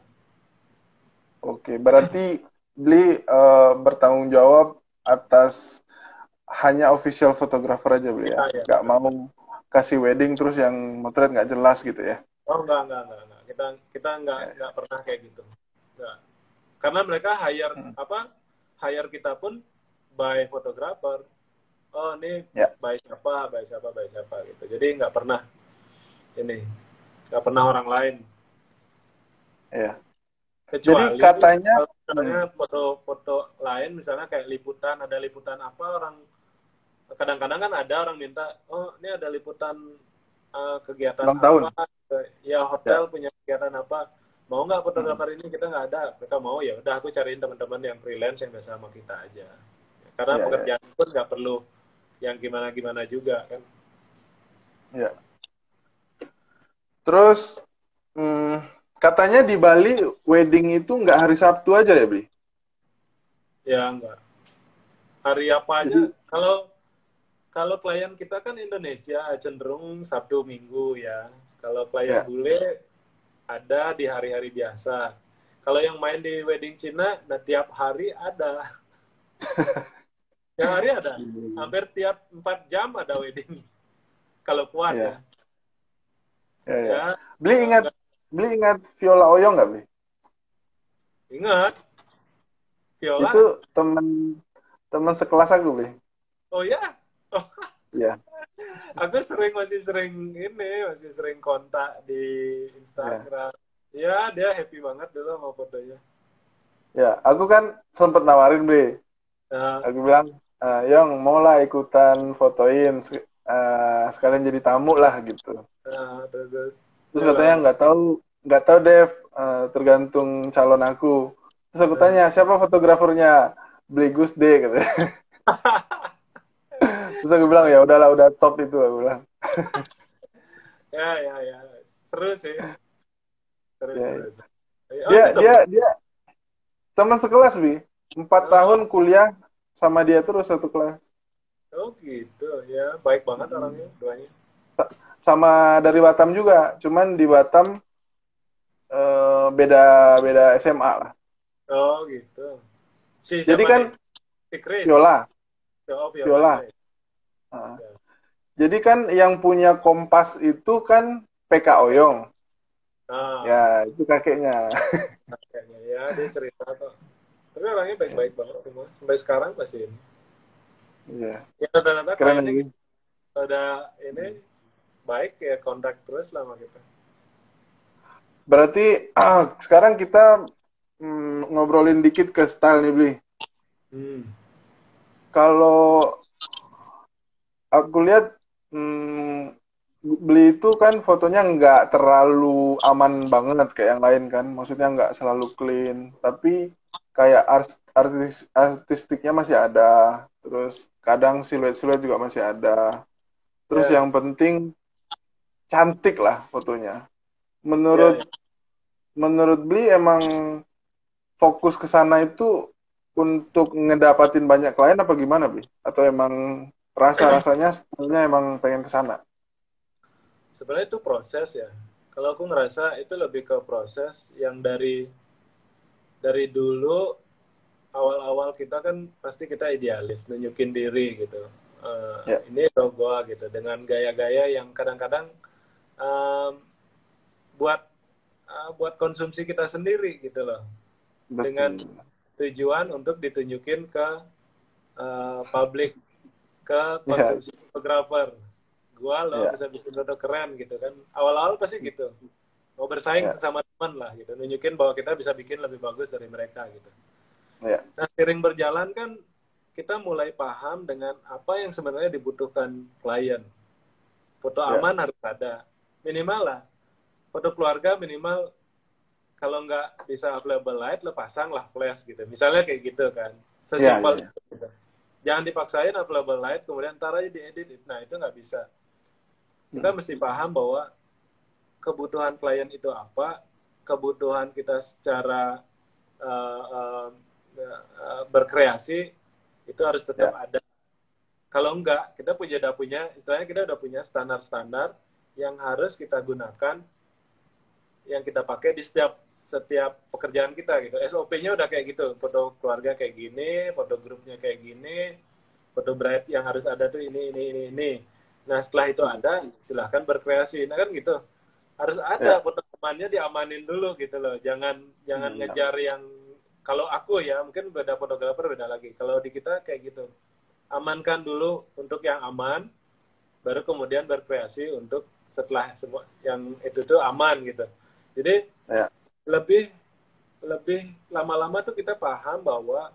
S1: Oke, berarti Bli bertanggung jawab atas hanya official photographer aja, Bli
S2: Ya,
S1: ya.
S2: ya,
S1: Nggak
S2: betul.
S1: mau kasih wedding terus yang motret nggak jelas gitu ya.
S2: Oh enggak. Kita
S1: Ya,
S2: nggak pernah kayak gitu. Enggak. Karena mereka
S1: hmm.
S2: hire kita pun by fotografer. Oh ini
S1: Ya,
S2: by siapa gitu. Jadi ini nggak pernah orang lain.
S1: ya. Jadi
S2: Kecuali
S1: katanya,
S2: kalau misalnya foto-foto lain, misalnya kayak liputan, ada liputan apa orang kadang-kadang kan ada orang minta, oh ini ada liputan kegiatan
S1: ulang
S2: apa,
S1: tahun.
S2: ya hotel
S1: Ya,
S2: punya kegiatan apa, mau nggak
S1: hmm.
S2: fotografer ini kita nggak ada, mereka mau ya udah aku cariin teman-teman yang freelance yang biasa sama kita aja, karena
S1: Ya, ya,
S2: pekerjaan pun nggak perlu yang gimana-gimana juga kan.
S1: ya. Terus, hmm, Katanya di Bali wedding itu nggak hari Sabtu aja ya, Bli?
S2: Ya enggak. Hari apa aja.
S1: Jadi,
S2: Kalau kalau klien kita kan Indonesia cenderung Sabtu Minggu ya. Kalau klien
S1: ya.
S2: bule ada di hari-hari biasa. Kalau yang main di wedding Cina, nah tiap hari ada. Tiap hari ada. Hampir tiap 4 jam ada wedding. Kalau kuat ya.
S1: Ya, ya, ya.
S2: Ya,
S1: Beli ingat,
S2: enggak
S1: beli ingat Viola Oyo nggak, Bli?
S2: ingat.
S1: Itu
S2: Viola.
S1: temen temen sekelas aku, Bli.
S2: Oh ya. Oh,
S1: Iya,
S2: aku masih sering kontak di
S1: ya.
S2: Instagram. Ya, dia happy banget dulu sama fotonya.
S1: Ya, aku kan sempet nawarin, Bli.
S2: Nah,
S1: Aku bilang, Yong, mau lah ikutan fotoin, sekalian jadi tamu lah gitu.
S2: terus
S1: Terus
S2: dia
S1: katanya
S2: bilang,
S1: nggak tahu Dev, tergantung calon aku. Terus aku
S2: nah.
S1: tanya, siapa fotografernya? Beli Gus D katanya. Terus aku bilang, ya udahlah, udah top itu aku bilang.
S2: Ya, ya, ya. Seru sih. Seru,
S1: Ya,
S2: seru.
S1: ya.
S2: Oh,
S1: Dia
S2: itu
S1: dia
S2: temen.
S1: dia teman sekelas, Bi. 4 tahun
S2: Oh,
S1: kuliah sama dia terus satu kelas.
S2: oh gitu. Ya, baik banget orangnya, duanya.
S1: Sama dari Batam juga, cuman di Batam beda beda SMA lah.
S2: Oh, gitu. Si
S1: Jadi
S2: siapa
S1: kan
S2: nih? Si Chris.
S1: Viola,
S2: Oh, Violanya.
S1: Viola.
S2: Ya.
S1: Jadi kan yang punya Kompas itu kan PK Oyong.
S2: Nah,
S1: Ya, itu kakeknya.
S2: kayaknya ya dia cerita kok. Tapi orangnya baik-baik banget semua. Sampai sekarang masih ini.
S1: Iya,
S2: Ya rata-rata
S1: keren
S2: kliennya
S1: lagi.
S2: gitu. Udah ini baik ya kontak terus lah sama kita.
S1: Berarti sekarang kita ngobrolin dikit ke style nih, Bli.
S2: Hmm.
S1: Kalau aku lihat hmm, Beli itu kan fotonya nggak terlalu aman banget kayak yang lain kan. Maksudnya nggak selalu clean. Tapi kayak artistiknya masih ada. Terus kadang siluet-siluet juga masih ada. Terus
S2: Ya,
S1: yang penting cantik lah fotonya.
S2: ya,
S1: Menurut
S2: ya.
S1: menurut Beli emang fokus ke sana itu untuk ngedapatin banyak klien apa gimana, Bli? Atau emang rasa-rasanya stylenya emang pengen ke sana?
S2: Sebenarnya itu proses ya. Kalau aku ngerasa itu lebih ke proses yang dari dulu awal-awal kita kan pasti kita idealis, nunjukin diri gitu.
S1: Ya,
S2: Ini logo gitu dengan gaya-gaya yang kadang-kadang um, buat buat konsumsi kita sendiri gitu loh. Dengan
S1: betul.
S2: tujuan untuk ditunjukin ke publik, ke
S1: Ya,
S2: konsumsi fotografer. Gua loh
S1: ya,
S2: bisa bikin foto keren gitu kan. Awal-awal pasti gitu. Mau bersaing
S1: ya,
S2: sesama teman lah gitu. Nunjukin bahwa kita bisa bikin lebih bagus dari mereka gitu.
S1: ya,
S2: Nah, sering berjalan kan kita mulai paham dengan apa yang sebenarnya dibutuhkan klien. Foto
S1: ya,
S2: aman harus ada. Minimal lah. Foto keluarga minimal kalau nggak bisa available light, lo pasang lah flash gitu. Misalnya kayak gitu kan.
S1: ya, ya,
S2: Sesimpel
S1: ya.
S2: itu gitu. Jangan dipaksain available light, kemudian ntar aja diedit. Nah, itu nggak bisa. Kita
S1: Hmm.
S2: mesti paham bahwa kebutuhan klien itu apa, kebutuhan kita secara uh, uh, berkreasi itu harus tetap
S1: Ya,
S2: ada. Kalau enggak, kita udah punya, istilahnya kita udah punya standar-standar yang harus kita gunakan, yang kita pakai di setiap pekerjaan kita gitu. SOP-nya udah kayak gitu, foto keluarga kayak gini, foto grupnya kayak gini, foto bride yang harus ada tuh ini. Nah setelah itu
S1: hmm.
S2: ada, silahkan berkreasi. Nah kan gitu, harus ada
S1: Ya,
S2: foto temannya diamanin dulu gitu loh. Jangan jangan
S1: hmm, ya,
S2: ngejar yang kalau aku ya mungkin beda fotografer beda lagi. Kalau di kita kayak gitu, amankan dulu untuk yang aman, baru kemudian berkreasi untuk setelah semua yang itu tuh aman gitu. Jadi
S1: ya,
S2: lebih lebih lama-lama tuh kita paham bahwa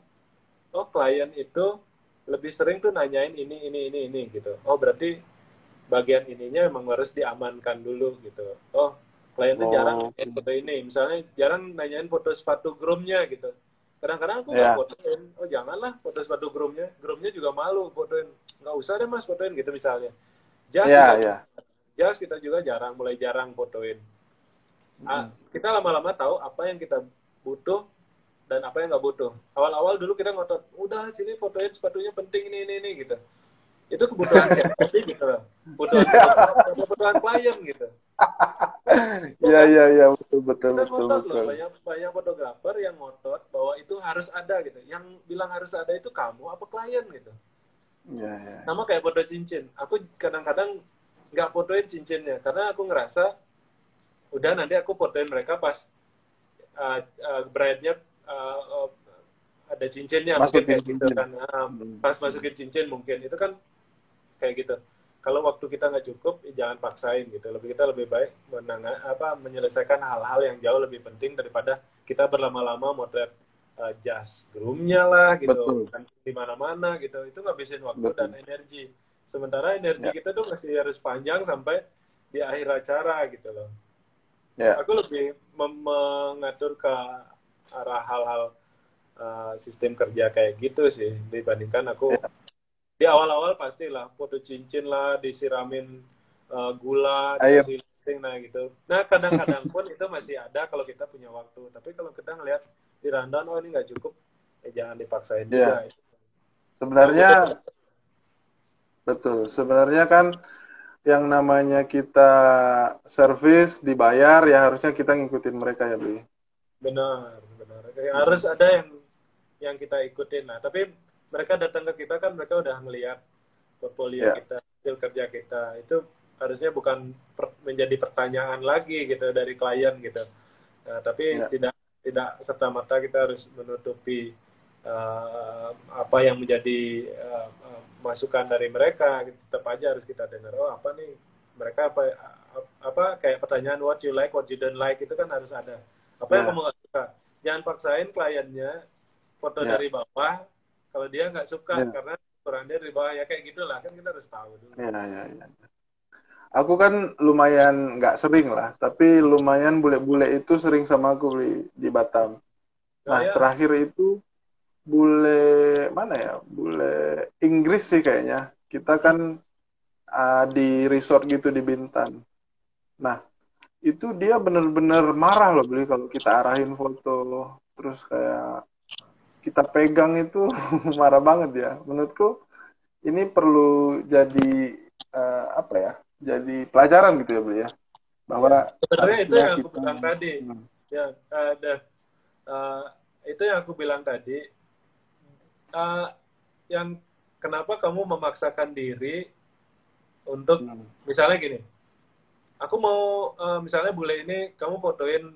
S2: oh klien itu lebih sering tuh nanyain ini gitu. Oh berarti bagian ininya memang harus diamankan dulu gitu. Oh klien tuh jarang
S1: oh,
S2: nanyain foto ini, misalnya jarang nanyain foto sepatu groomnya gitu. Kadang-kadang aku nggak
S1: ya,
S2: fotoin. Oh janganlah foto sepatu groomnya juga malu fotoin. Nggak usah deh mas fotoin gitu misalnya. Jas juga
S1: ya, ya,
S2: jas kita juga mulai jarang fotoin. Kita lama-lama tahu apa yang kita butuh dan apa yang nggak butuh. Awal-awal dulu kita ngotot, udah sini fotoin sepatunya penting ini gitu. Itu kebutuhan siapa sih gitu loh. Kebutuhan fotografer, kebutuhan klien gitu. Ya
S1: Iya,
S2: kan?
S1: iya, iya, betul, betul,
S2: Kita
S1: betul,
S2: ngotot loh,
S1: betul.
S2: banyak banyak fotografer yang ngotot bahwa itu harus ada gitu. Yang bilang harus ada itu kamu apa klien gitu.
S1: Iya, iya,
S2: Sama kayak foto cincin. Aku kadang-kadang nggak fotoin cincinnya karena aku ngerasa udah nanti aku fotoin mereka pas bride-nya uh, uh, ada cincinnya mungkin
S1: masukin
S2: kayak gitu
S1: cincin.
S2: kan. Pas masukin cincin mungkin itu kan kayak gitu. Kalau waktu kita nggak cukup, jangan paksain gitu. Kita lebih baik menyelesaikan hal-hal yang jauh lebih penting daripada kita berlama-lama motret jas groomnya lah gitu,
S1: Betul,
S2: kan di mana-mana gitu. Itu ngabisin waktu dan
S1: betul.
S2: energi. Sementara energi
S1: Ya,
S2: kita tuh masih harus panjang sampai di akhir acara gitu loh.
S1: ya,
S2: Aku lebih mengatur ke arah hal-hal sistem kerja kayak gitu sih dibandingkan aku
S1: ya.
S2: di awal-awal pastilah foto cincin lah disiramin gula
S1: Air.
S2: dikasih lipstick nah gitu. Nah kadang-kadang pun itu masih ada kalau kita punya waktu. Tapi kalau kita ngelihat di rundown oh ini nggak cukup, jangan dipaksain juga.
S1: Ya,
S2: Yang butuh
S1: sebenarnya betul. Sebenarnya kan yang namanya kita service dibayar ya harusnya kita ngikutin mereka ya, Bli.
S2: benar, benar. Harus
S1: Mm.
S2: ada yang kita ikutin. Nah tapi mereka datang ke kita kan mereka udah ngelihat portfolio
S1: Ya,
S2: kita, hasil kerja kita. Itu harusnya bukan menjadi pertanyaan lagi gitu dari klien gitu. Nah, tapi
S1: ya,
S2: tidak tidak serta merta kita harus menutupi apa yang menjadi masukan dari mereka. Tetap aja harus kita dengar. Oh apa nih mereka apa kayak pertanyaan what you like, what you don't like itu kan harus ada. Apa yang
S1: ya,
S2: kamu nggak suka? Jangan paksain kliennya foto
S1: ya,
S2: dari bawah kalau dia nggak suka
S1: ya,
S2: karena ukuran dia dari bawah ya kayak gitulah kan kita harus tahu dulu.
S1: ya, ya, ya. Aku kan lumayan nggak sering lah, tapi lumayan bule-bule itu sering sama aku di Batam.
S2: Nah
S1: Nah,
S2: ya
S1: terakhir itu bule mana ya? Bule Inggris sih kayaknya. Kita kan di resort gitu di Bintan. Nah, itu dia bener-bener marah loh beli kalau kita arahin foto. Terus kayak kita pegang itu marah banget ya. Menurutku ini perlu jadi apa ya? Jadi pelajaran gitu ya beli ya. Bahwa
S2: ya sebenarnya itu
S1: harusnya
S2: yang aku
S1: kita
S2: bilang tadi ya uh, itu yang aku bilang tadi uh, yang kenapa kamu memaksakan diri untuk misalnya gini aku mau misalnya bule ini kamu fotoin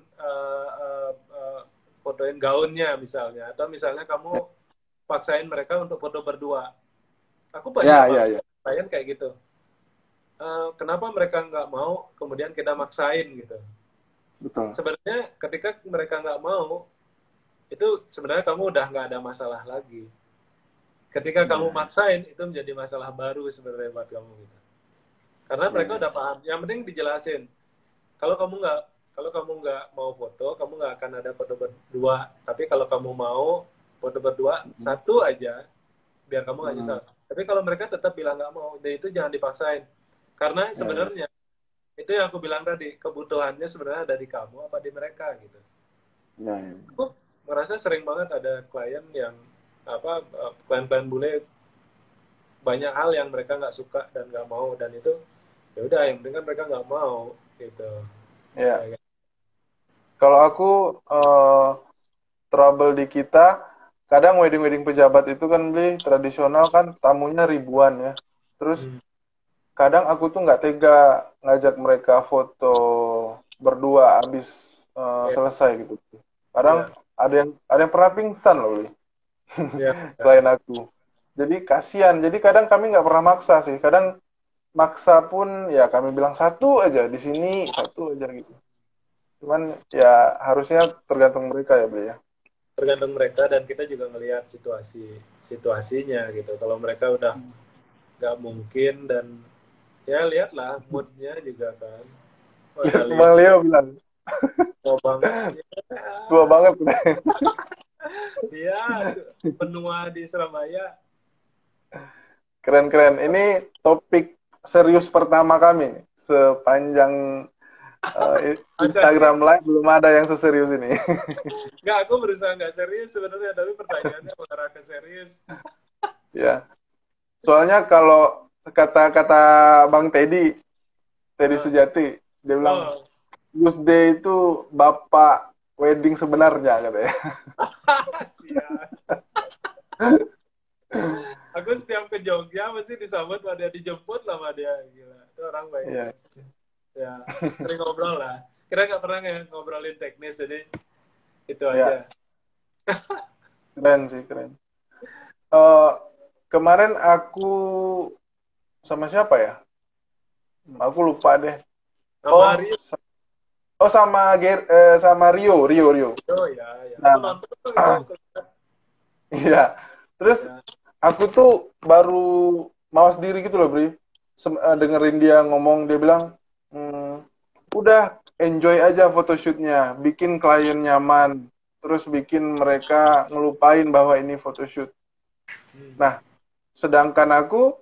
S2: gaunnya misalnya atau misalnya kamu paksain mereka untuk foto berdua aku banyak
S1: ya, ya,
S2: banget
S1: ya,
S2: klien kayak gitu. Kenapa mereka nggak mau kemudian kita maksain gitu
S1: betul.
S2: sebenarnya ketika mereka nggak mau itu sebenarnya kamu udah nggak ada masalah lagi. Ketika kamu
S1: Ya,
S2: maksain itu menjadi masalah baru sebenarnya buat kamu gitu. Karena
S1: ya,
S2: mereka
S1: ya.
S2: udah paham. Yang penting dijelasin. Kalau kamu nggak mau foto, kamu nggak akan ada foto berdua. Tapi kalau kamu mau foto berdua satu aja, biar kamu nggak nyesal. Tapi kalau mereka tetap bilang nggak mau, dan itu jangan dipaksain. Karena
S1: Ya, ya,
S2: sebenarnya itu yang aku bilang tadi, kebutuhannya sebenarnya ada di kamu apa di mereka gitu.
S1: ya, ya.
S2: Aku merasa sering banget ada klien yang klien-klien bule banyak hal yang mereka nggak suka dan nggak mau dan itu ya udah yang penting kan mereka nggak mau gitu.
S1: Ya.
S2: Ya,
S1: Kalau aku trouble di kita, kadang wedding-wedding pejabat itu kan beli tradisional kan tamunya ribuan ya. Terus
S2: hmm,
S1: kadang aku tuh nggak tega ngajak mereka foto berdua abis
S2: ya,
S1: selesai gitu. Kadang
S2: ya,
S1: ada yang pernah pingsan loh, Li.
S2: ya, ya,
S1: Klien aku. Jadi kasihan. Jadi kadang kami nggak pernah maksa sih. Kadang maksa pun ya kami bilang satu aja di sini satu aja gitu. Cuman ya harusnya tergantung mereka ya, Bli ya.
S2: tergantung mereka dan kita juga ngelihat situasinya gitu. Kalau mereka udah nggak mungkin dan ya lihatlah moodnya juga kan. Ada lihat
S1: Bang Leo bilang
S2: mau banget
S1: tua
S2: ya,
S1: banget.
S2: dia penua di Surabaya.
S1: Keren-keren. Ini topik serius pertama kami nih. Sepanjang
S2: Masa sih?
S1: Instagram Live belum ada yang seserius ini.
S2: Nggak, aku berusaha nggak serius sebenarnya, tapi pertanyaannya mengarah ke serius.
S1: Ya. Soalnya kalau kata-kata Bang Teddy
S2: Eh,
S1: Sujati, dia bilang
S2: oh,
S1: Gus D itu bapak wedding sebenarnya katanya.
S2: siap. Aku setiap ke Jogja mesti disambut sama dia, dijemput lah sama dia. Gila, itu orang baik
S1: Iya,
S2: banget. Ya, sering ngobrol lah. Kita nggak pernah ngobrolin teknis, jadi itu
S1: ya,
S2: aja.
S1: keren sih, keren. Eh, Kemarin aku sama siapa ya? Aku lupa deh.
S2: Sama
S1: Oh,
S2: Rio,
S1: sama sama Rio.
S2: oh ya, ya. Aku
S1: Nah,
S2: nonton tuh itu.
S1: iya. Terus
S2: Ya.
S1: aku tuh baru mawas diri gitu loh, Bri. Dengerin dia ngomong, dia bilang, "Hmm, udah enjoy aja photoshootnya, bikin klien nyaman, terus bikin mereka ngelupain bahwa ini photoshoot."
S2: Hmm.
S1: Nah, sedangkan aku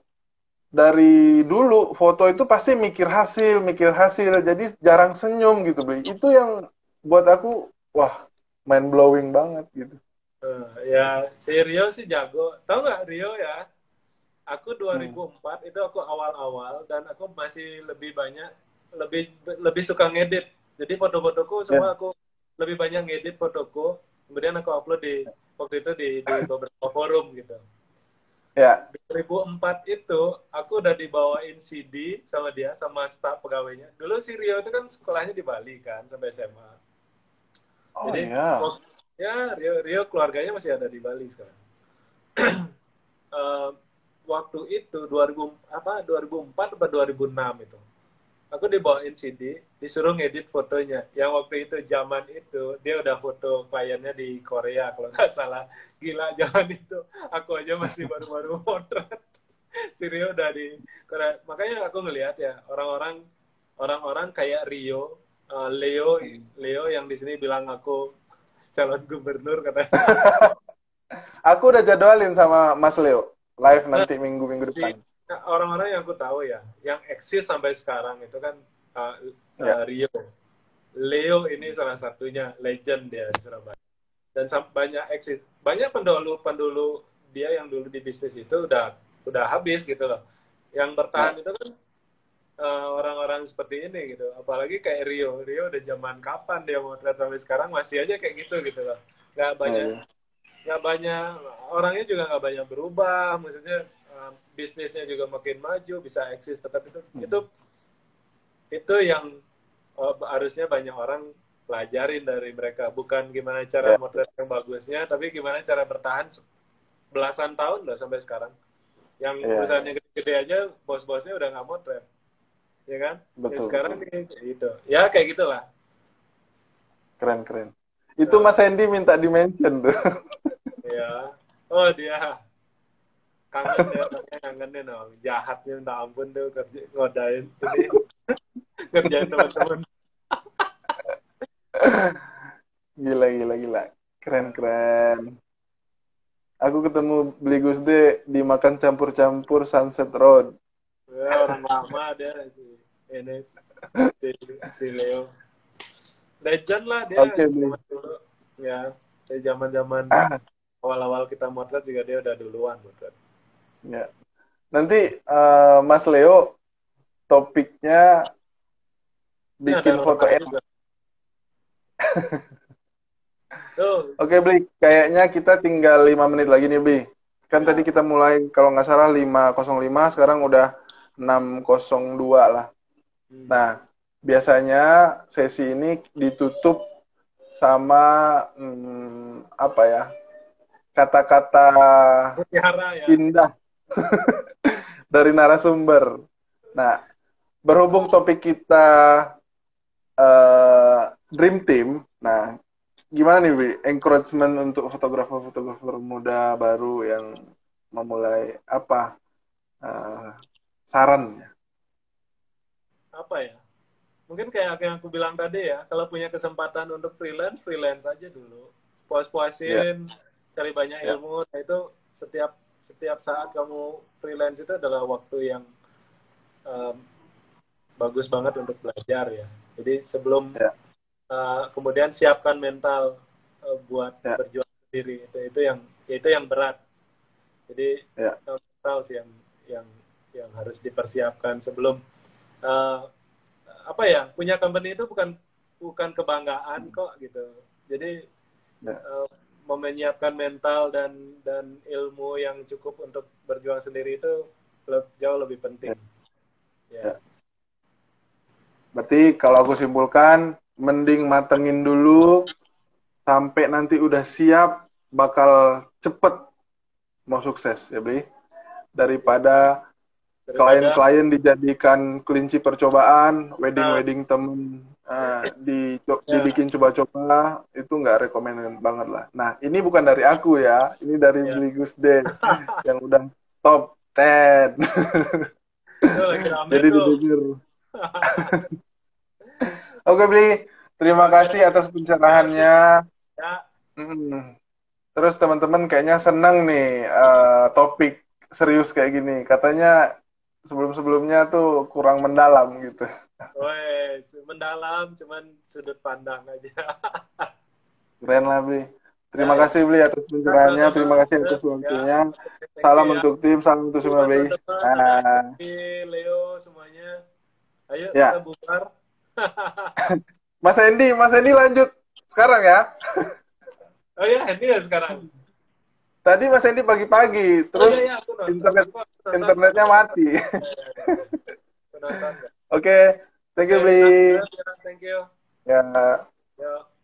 S1: dari dulu foto itu pasti mikir hasil, jadi jarang senyum gitu, Bli. Itu yang buat aku, wah, mind blowing banget gitu.
S2: Ya, si Rio sih jago. Tahu nggak Rio ya? Aku
S1: Hmm.
S2: 2004 itu aku awal-awal dan aku masih lebih banyak lebih lebih suka ngedit. Jadi foto-fotoku semua
S1: Ya,
S2: aku lebih banyak ngedit fotoku, kemudian aku upload di waktu itu di beberapa forum gitu.
S1: ya.
S2: 2004 itu aku udah dibawain CD sama dia sama staf pegawainya. Dulu si Rio itu kan sekolahnya di Bali kan sampai SMA.
S1: Oh
S2: Jadi
S1: iya.
S2: ya Rio keluarganya masih ada di Bali sekarang. Eh, waktu itu 2000 apa 2004 atau 2006 itu. Aku dibawain CD, disuruh ngedit fotonya. Yang waktu itu zaman itu dia udah foto kliennya di Korea kalau nggak salah. Gila zaman itu. Aku aja masih baru-baru potret. Si Rio udah di Korea. Makanya aku ngelihat ya orang-orang kayak Rio, Leo yang di sini bilang aku calon gubernur katanya.
S1: Aku udah jadwalin sama Mas Leo live
S2: Nah,
S1: nanti minggu-minggu
S2: di
S1: depan.
S2: orang-orang yang aku tahu ya, yang eksis sampai sekarang itu kan
S1: Ya,
S2: Rio. Leo ini salah satunya legend dia di Surabaya. Dan banyak eksis, banyak pendahulu-pendahulu dia yang dulu di bisnis itu udah habis gitu loh. Yang
S1: ya,
S2: bertahan itu kan orang-orang seperti ini gitu. Apalagi kayak Rio. Rio udah zaman kapan dia mau sampai sekarang masih aja kayak gitu loh. Nggak
S1: ya,
S2: banyak
S1: ya.
S2: nggak banyak orangnya juga nggak banyak berubah. Maksudnya bisnisnya juga makin maju bisa eksis tetap
S1: Hmm.
S2: itu yang harusnya banyak orang pelajarin dari mereka, bukan gimana cara
S1: Ya,
S2: motret yang bagusnya tapi gimana cara bertahan belasan tahun loh sampai sekarang. Yang
S1: ya, ya.
S2: perusahaannya gede-gede aja bos-bosnya udah nggak motret, ya kan? Ya
S1: Betul,
S2: sekarang
S1: betul.
S2: nih itu ya kayak gitulah.
S1: Keren, keren. Itu
S2: Nah,
S1: Mas Hendy minta di-mention tuh.
S2: ya, oh dia kangen ya, orangnya kangenin dong, jahatnya minta ampun tuh kerja ngodain ini kerjain teman-teman.
S1: Gila, gila, gila. Keren,
S2: Nah,
S1: keren. Aku ketemu Beli Gusde di makan campur-campur Sunset Road.
S2: ya, orang lama dia ini si, si Leo legend lah dia
S1: Oke, Bli.
S2: zaman dulu ya, dari zaman zaman
S1: Ah,
S2: awal-awal kita motret juga dia udah duluan motret.
S1: ya. Nanti Mas Leo topiknya
S2: Ini ada
S1: bikin foto
S2: Rona
S1: enak.
S2: juga tuh.
S1: Oke, Bli. Kayaknya kita tinggal 5 menit lagi nih, Bli. Kan tadi
S2: Ya.
S1: kita mulai, kalau nggak salah 5:05, sekarang udah 6:02 lah.
S2: Hmm.
S1: Nah, biasanya sesi ini ditutup sama apa ya, kata-kata
S2: Mutiara ya.
S1: indah dari narasumber. Nah, berhubung topik kita Dream Team, nah gimana nih, Wi? Encouragement untuk fotografer-fotografer muda baru yang memulai apa sarannya?
S2: Apa ya, mungkin kayak yang aku bilang tadi ya, kalau punya kesempatan untuk freelance freelance aja dulu,
S1: Ya,
S2: puas-puasin, cari banyak
S1: ya,
S2: ilmu. Nah itu setiap setiap saat kamu freelance itu adalah waktu yang um, bagus banget untuk belajar ya. Jadi sebelum
S1: Ya,
S2: kemudian siapkan mental buat
S1: ya,
S2: berjuang sendiri. Itu yang berat. Jadi
S1: ya,
S2: mental sih yang yang harus dipersiapkan sebelum uh, apa ya, punya company itu bukan bukan kebanggaan kok gitu. Jadi
S1: ya,
S2: uh, menyiapkan mental dan ilmu yang cukup untuk berjuang sendiri itu jauh lebih
S1: ya,
S2: penting. Ya.
S1: ya. Berarti kalau aku simpulkan, mending matengin dulu sampai nanti udah siap, bakal cepet mau sukses ya Bli.
S2: Ya.
S1: Daripada
S2: Daripada
S1: klien-klien dijadikan kelinci percobaan,
S2: uh,
S1: wedding-wedding temen
S2: ya
S1: dibikin coba-coba, itu nggak rekomend banget lah. Nah, ini bukan dari aku ya, ini dari
S2: ya
S1: Bli Gusde yang udah top 10.
S2: itu lagi rame
S1: Jadi
S2: tuh.
S1: didengar. Oke, Bli. Terima
S2: Oke,
S1: kasih atas
S2: kasih
S1: pencerahannya.
S2: ya.
S1: Mm. Terus teman-teman kayaknya seneng nih topik serius kayak gini. Katanya sebelum-sebelumnya tuh kurang mendalam gitu.
S2: Wes, mendalam cuman sudut pandang aja.
S1: Keren lah, Bli.
S2: Ya,
S1: Terima
S2: ya.
S1: kasih, Bli, atas
S2: Nah,
S1: pencerahannya.
S2: sama-sama.
S1: Terima kasih atas
S2: Ya,
S1: waktunya.
S2: oke, thank you
S1: Salam
S2: ya.
S1: untuk tim, salam untuk semua,
S2: Buat
S1: Bli.
S2: teman-teman,
S1: Nah,
S2: Leo semuanya. Ayo kita
S1: ya.
S2: bubar.
S1: Mas Endi lanjut sekarang ya.
S2: Oh ya, ini ya sekarang.
S1: Tadi Mas Endi pagi-pagi,
S2: Oh iya
S1: terus
S2: ya, aku nonton.
S1: internet
S2: Aku nonton.
S1: internetnya mati.
S2: Ya, ya, ya, ya. Aku nonton.
S1: Oke, thank you,
S2: Oke,
S1: Bli.
S2: ya, thank you.
S1: Ya.
S2: Ya.